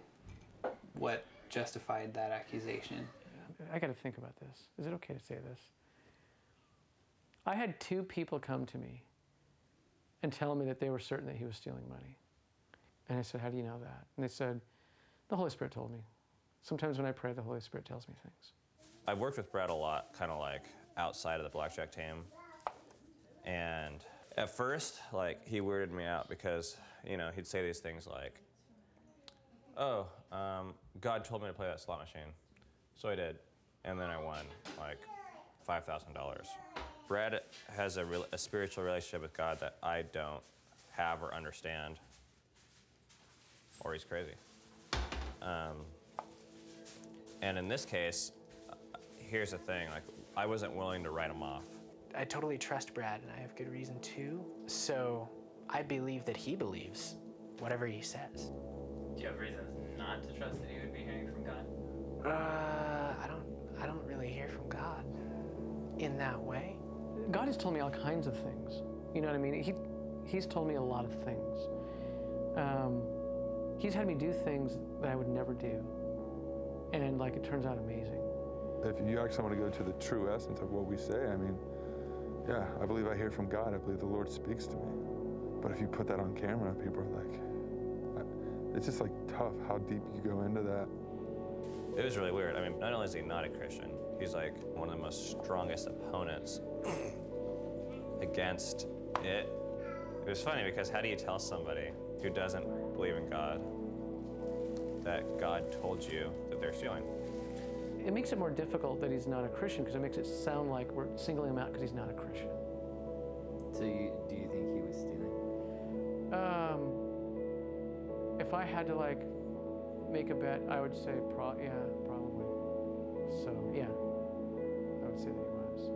what justified that accusation. I got to think about this. Is it okay to say this? I had 2 people come to me and tell me that they were certain that he was stealing money. And I said, how do you know that? And they said, the Holy Spirit told me. Sometimes when I pray, the Holy Spirit tells me things. I've worked with Brad a lot, kind of like outside of the blackjack team. And at first, like, he weirded me out because, he'd say these things like, oh, God told me to play that slot machine. So I did. And then I won, like, $5,000. Brad has a spiritual relationship with God that I don't have or understand, or he's crazy. And in this case, here's the thing, like, I wasn't willing to write him off. I totally trust Brad, and I have good reason to. So I believe that he believes whatever he says. Do you have reasons not to trust that he would be hearing from God? I don't really hear from God in that way. God has told me all kinds of things. You know what I mean? He's told me a lot of things. He's had me do things that I would never do. And like, it turns out amazing. If you actually want to go to the true essence of what we say, I mean, yeah, I believe I hear from God. I believe the Lord speaks to me. But if you put that on camera, people are like, it's just like tough how deep you go into that. It was really weird. I mean, not only is he not a Christian, he's like one of the most strongest opponents against it. It was funny because how do you tell somebody who doesn't believe in God that God told you that they're stealing? It makes it more difficult that he's not a Christian because it makes it sound like we're singling him out because he's not a Christian. So do you think he was stealing? If I had to like make a bet, I would say yeah, probably. So yeah, I would say that he was.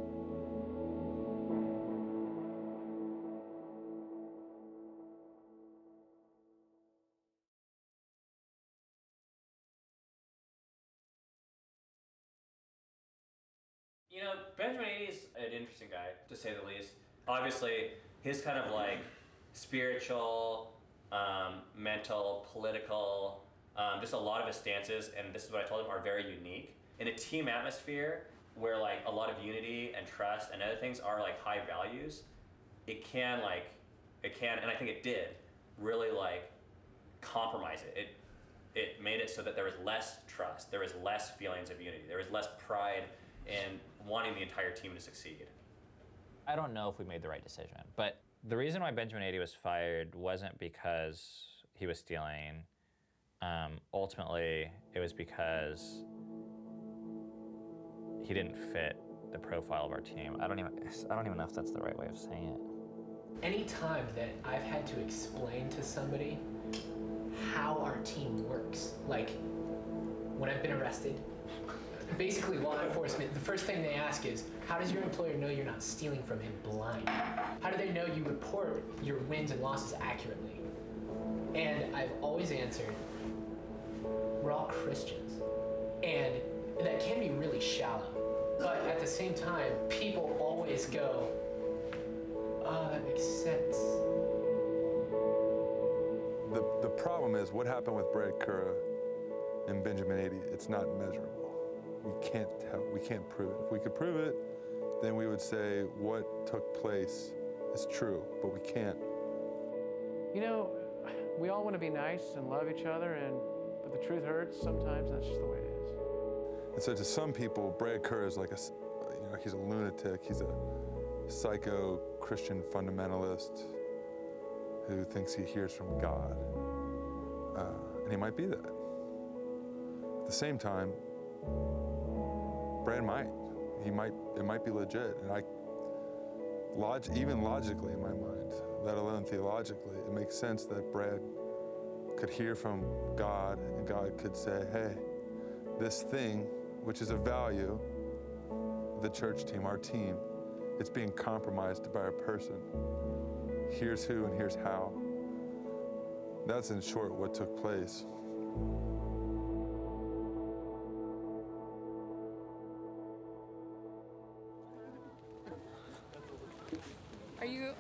You know, Benjamin is an interesting guy, to say the least. Obviously, his kind of like spiritual, mental, political, just a lot of his stances, and this is what I told him, are very unique. In a team atmosphere where like a lot of unity and trust and other things are like high values, it can, and I think it did, really like compromise it. It made it so that there was less trust, there was less feelings of unity, there was less pride in wanting the entire team to succeed. I don't know if we made the right decision, but the reason why Benjamin Ady was fired wasn't because he was stealing. Ultimately, it was because he didn't fit the profile of our team. I don't even know if that's the right way of saying it. Any time that I've had to explain to somebody how our team works, like when I've been arrested, basically law enforcement, the first thing they ask is, how does your employer know you're not stealing from him blind? How do they know you report your wins and losses accurately? And I've always answered, we're all Christians. And that can be really shallow. But at the same time, people always go, oh, that makes sense. The problem is what happened with Brad Kura and Benjamin Ady, it's not measurable. We can't tell, we can't prove it. If we could prove it, then we would say what took place is true, but we can't. You know, we all want to be nice and love each other, but the truth hurts sometimes. That's just the way it is. And so to some people, Brad Kerr is like he's a lunatic. He's a psycho Christian fundamentalist who thinks he hears from God. And he might be that. At the same time, Brad might. It might be legit. And even logically in my mind, let alone theologically, it makes sense that Brad could hear from God and God could say, hey, this thing, which is a value, the church team, our team, it's being compromised by a person. Here's who and here's how. That's in short what took place.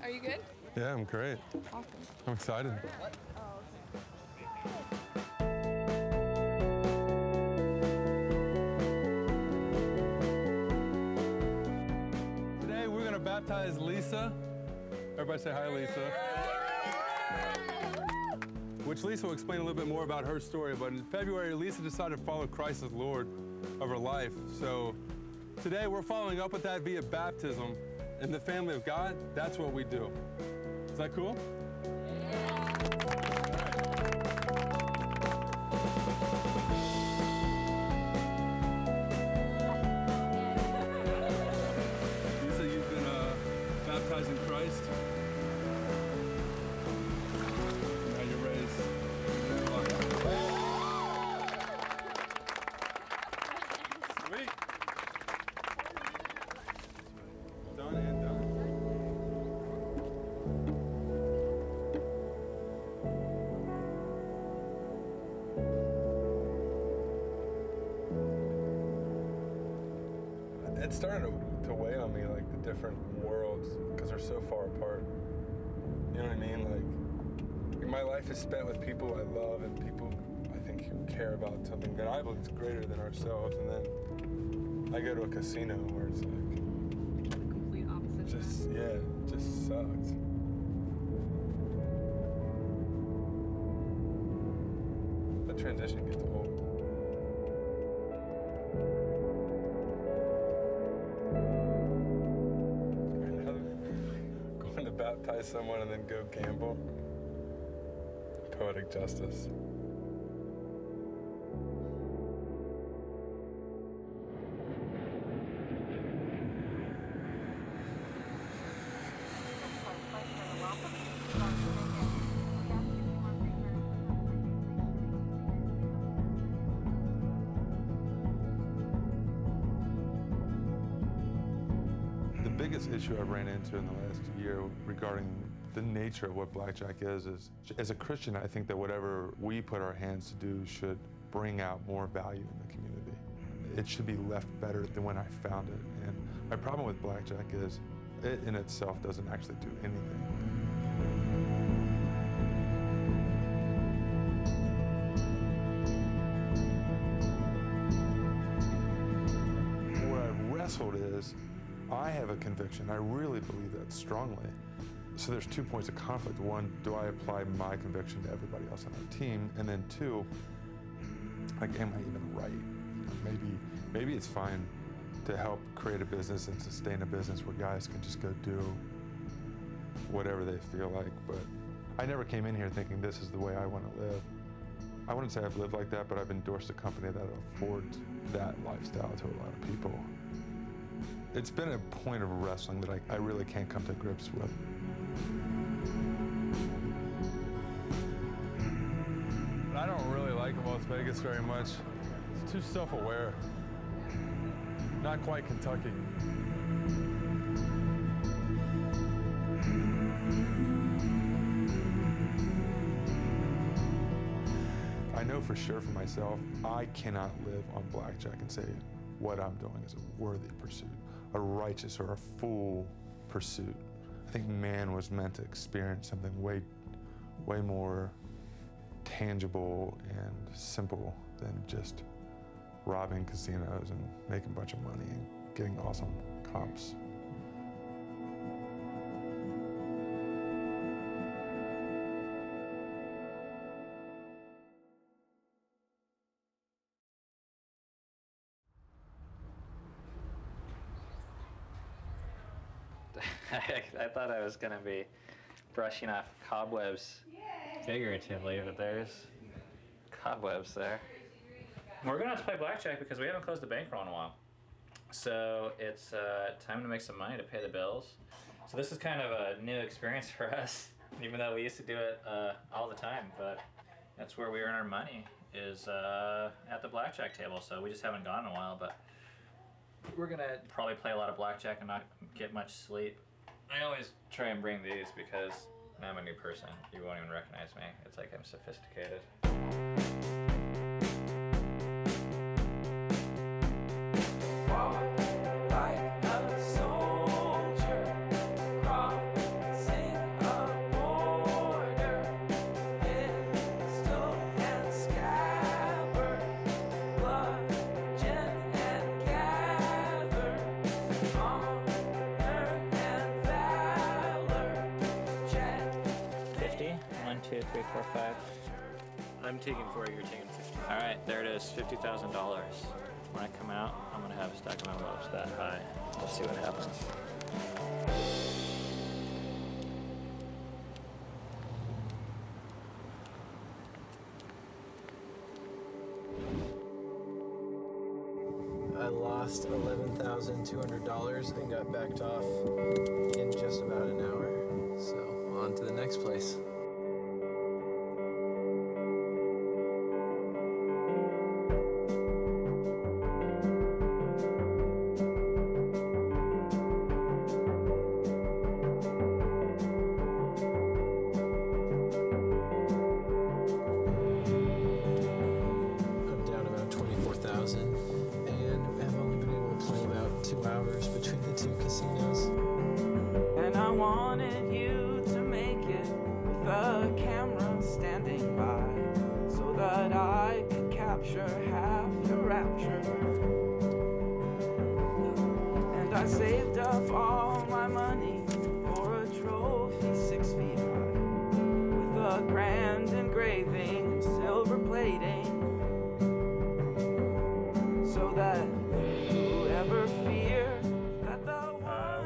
Are you good? Yeah, I'm great. Awesome. I'm excited. Today we're going to baptize Lisa. Everybody say hi, Lisa. Which Lisa will explain a little bit more about her story, but in February, Lisa decided to follow Christ as Lord of her life. So today we're following up with that via baptism. In the family of God, that's what we do. Is that cool? Lisa, you've been baptized in Christ. Now you're raised. Sweet. Done and done. it's starting to weigh on me, like the different worlds, because they're so far apart. You know what I mean? Like, my life is spent with people I love and people I think who care about something that I believe is greater than ourselves, and then I go to a casino where it's like Complete opposite. just sucks. The transition gets old. Going to baptize someone and then go gamble. Poetic justice. The biggest issue I've ran into in the last year regarding the nature of what blackjack is as a Christian, I think that whatever we put our hands to do should bring out more value in the community. It should be left better than when I found it. And my problem with blackjack is it in itself doesn't actually do anything. Where I've wrestled is, I have a conviction, I really believe that strongly. So there's 2 points of conflict. One, do I apply my conviction to everybody else on our team? And then two, like, am I even right? Maybe it's fine to help create a business and sustain a business where guys can just go do whatever they feel like. But I never came in here thinking this is the way I want to live. I wouldn't say I've lived like that, but I've endorsed a company that affords that lifestyle to a lot of people. It's been a point of wrestling that I really can't come to grips with. I don't really like Las Vegas very much. It's too self-aware. Not quite Kentucky. I know for sure for myself, I cannot live on blackjack and say what I'm doing is a worthy pursuit, a righteous or a full pursuit. I think man was meant to experience something way more tangible and simple than just robbing casinos and making a bunch of money and getting awesome comps. I thought I was going to be brushing off cobwebs figuratively, but there's cobwebs there. We're going to have to play blackjack because we haven't closed the bankroll in a while. So it's time to make some money to pay the bills. So this is kind of a new experience for us, even though we used to do it all the time. But that's where we earn our money, is at the blackjack table. So we just haven't gone in a while, but we're going to probably play a lot of blackjack and not get much sleep. I always try and bring these because I'm a new person. You won't even recognize me. It's like I'm sophisticated. I'm taking 40, you're taking 50. All right, there it is, $50,000. When I come out, I'm gonna have a stack of envelopes that high. We'll see what happens. I lost $11,200 and got backed off in just about an hour. So on to the next place. wanted you to make it with a camera standing by, so that I could capture half your rapture. And I saved up all my money for a trophy 6 feet high, with a grand engraving and silver plating, so that whoever feared that the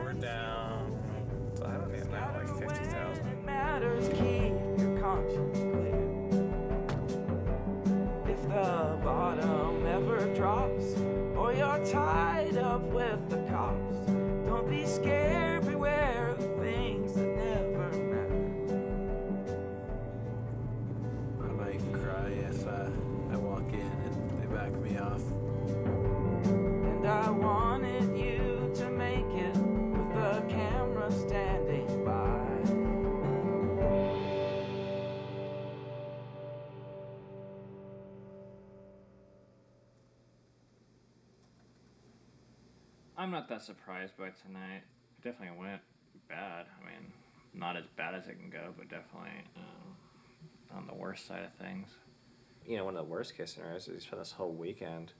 We're down, I don't even know, like 50,000. matters, keep your conscience clear. If the bottom ever drops, or you're tied up with the cops, don't be scared, beware of the things that never matter. I might cry if I walk in and they back me off. And I wanted you to make it with the camera standing by. I'm not that surprised by tonight. It definitely went bad. I mean, not as bad as it can go, but definitely on the worst side of things. You know, one of the worst case scenarios is you spend this whole weekend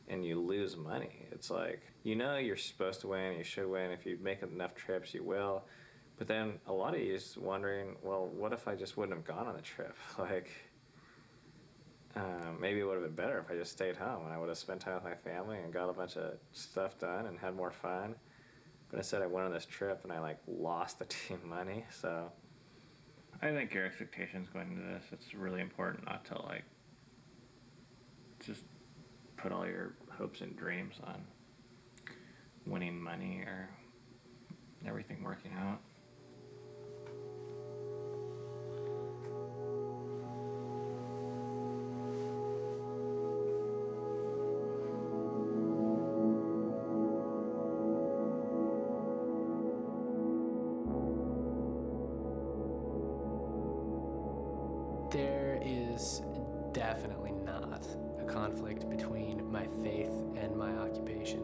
and you lose money. It's like, you know you're supposed to win, you should win. If you make enough trips, you will. But then a lot of you is wondering, well, what if I just wouldn't have gone on the trip? Like, maybe it would have been better if I just stayed home and I would have spent time with my family and got a bunch of stuff done and had more fun. But instead I went on this trip and I like lost the team money, so. I think your expectations going into this, it's really important not to like just put all your hopes and dreams on winning money or everything working out. There is definitely not a conflict between my faith and my occupation.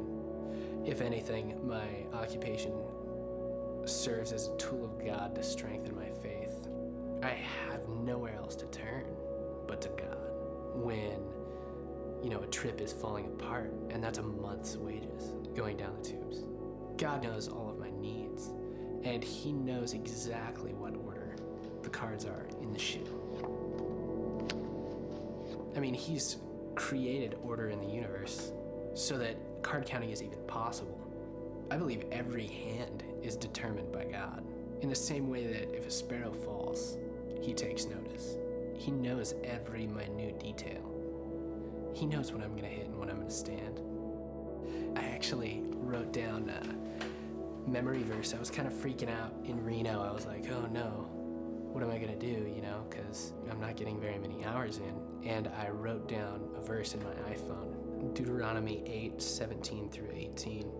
If anything, my occupation serves as a tool of God to strengthen my faith. I have nowhere else to turn but to God when, you know, a trip is falling apart and that's a month's wages going down the tubes. God knows all of my needs, and He knows exactly what order the cards are in the shoe. I mean, He's created order in the universe so that card counting is even possible. I believe every hand is determined by God. In the same way that if a sparrow falls, He takes notice. He knows every minute detail. He knows when I'm gonna hit and when I'm gonna stand. I actually wrote down a memory verse. I was kind of freaking out in Reno. I was like, oh no, what am I gonna do, you know, because I'm not getting very many hours in. And I wrote down a verse in my iPhone, Deuteronomy 8:17 through 18.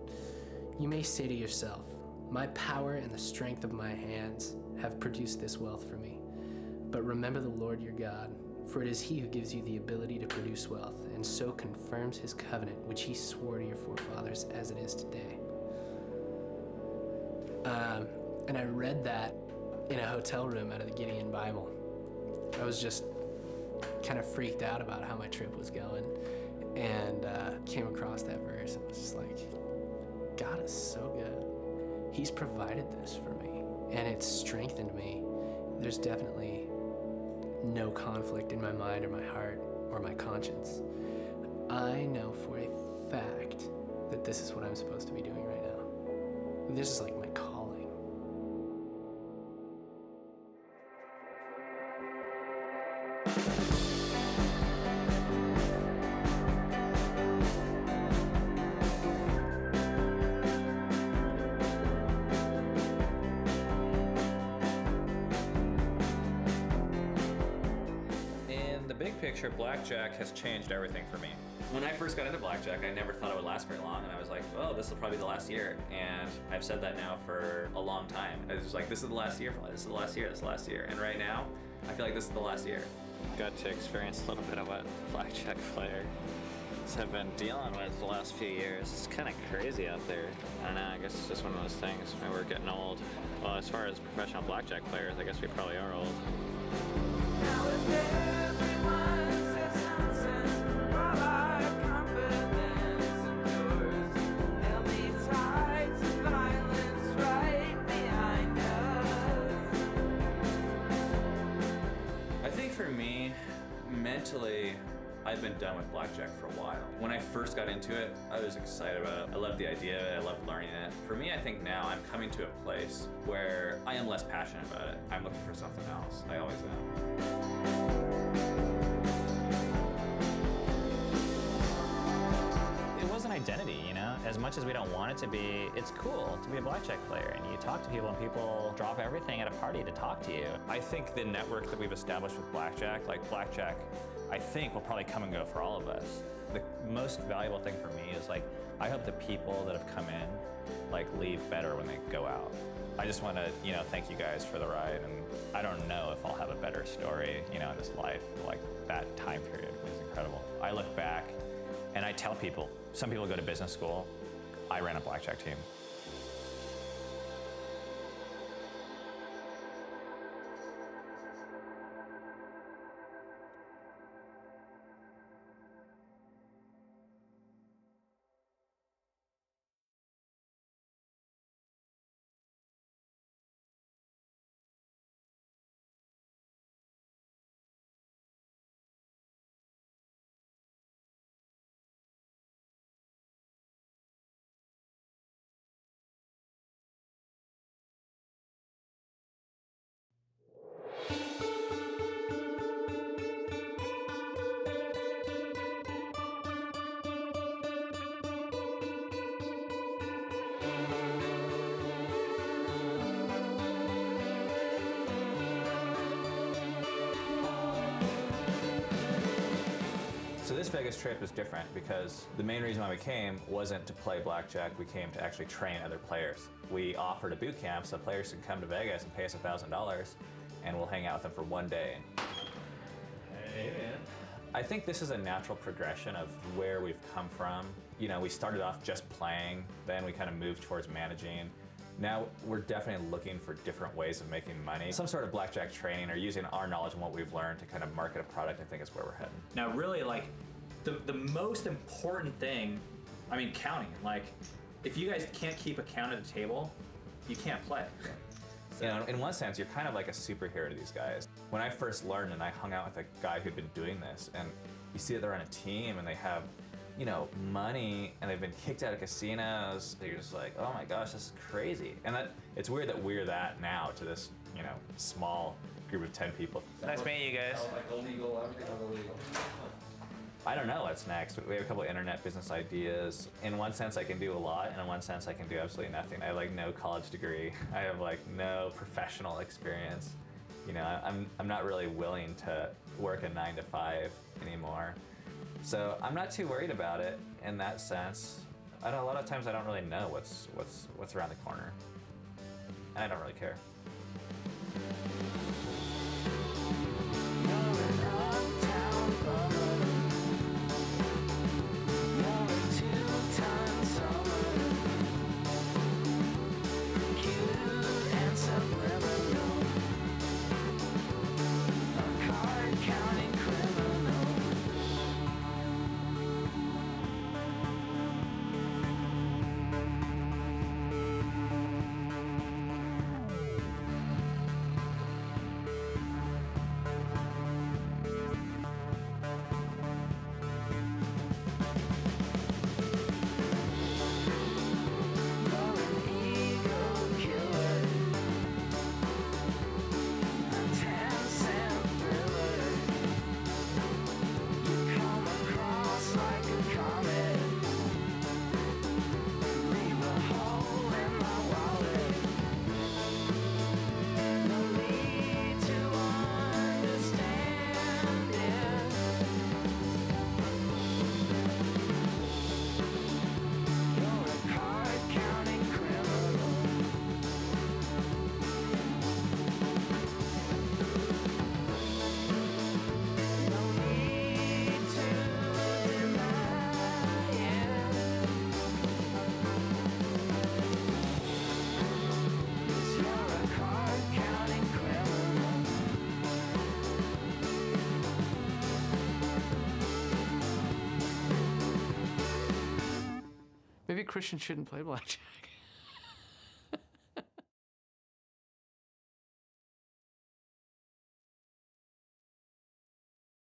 You may say to yourself, my power and the strength of my hands have produced this wealth for me. But remember the Lord your God, for it is He who gives you the ability to produce wealth, and so confirms His covenant, which He swore to your forefathers as it is today. And I read that in a hotel room out of the Gideon Bible. I was just kind of freaked out about how my trip was going, and came across that verse and was just like, God is so good. He's provided this for me, and it's strengthened me. There's definitely no conflict in my mind or my heart or my conscience. I know for a fact that this is what I'm supposed to be doing right now. This is like my calling. Picture blackjack has changed everything for me. When I first got into blackjack, I never thought it would last very long, and I was like, well, this will probably be the last year. And I've said that now for a long time. I was just like, this is the last year for me. This is the last year, this is the last year. And right now, I feel like this is the last year. Got to experience a little bit of what blackjack player have been dealing with the last few years. It's kind of crazy out there. I don't know, I guess it's just one of those things. Maybe we're getting old. Well, as far as professional blackjack players, I guess we probably are old. I think for me, mentally, I've been done with blackjack for a while. When I first got into it, I was excited about it. I loved the idea of it. I loved learning it. For me, I think now I'm coming to a place where I am less passionate about it. I'm looking for something else. I always am. It was an identity, you know? As much as we don't want it to be, it's cool to be a blackjack player, and you talk to people and people drop everything at a party to talk to you. I think the network that we've established with blackjack, I think will probably come and go for all of us. The most valuable thing for me is I hope the people that have come in leave better when they go out. I just want to, thank you guys for the ride, and I don't know if I'll have a better story, in this life. That time period is incredible. I look back and I tell people, some people go to business school. I ran a blackjack team. So this Vegas trip is different because the main reason why we came wasn't to play blackjack. We came to actually train other players. We offered a boot camp so players can come to Vegas and pay us $1,000, and we'll hang out with them for one day. Hey, man. I think this is a natural progression of where we've come from. We started off just playing, then we kind of moved towards managing. Now we're definitely looking for different ways of making money. Some sort of blackjack training or using our knowledge and what we've learned to kind of market a product, I think is where we're heading. Now really the most important thing, counting. If you guys can't keep a count at the table, you can't play. So, in one sense, you're kind of like a superhero to these guys. When I first learned and I hung out with a guy who'd been doing this, and you see that they're on a team and they have money, and they've been kicked out of casinos. You're just like, oh my gosh, this is crazy. And it's weird that we're that now to this, small group of 10 people. Nice meeting you guys. I don't know what's next. We have a couple of internet business ideas. In one sense, I can do a lot, and in one sense, I can do absolutely nothing. I have no college degree. I have no professional experience. I'm not really willing to work a 9 to 5 anymore. So I'm not too worried about it in that sense. A lot of times I don't really know what's around the corner, and I don't really care. Maybe Christians shouldn't play blackjack.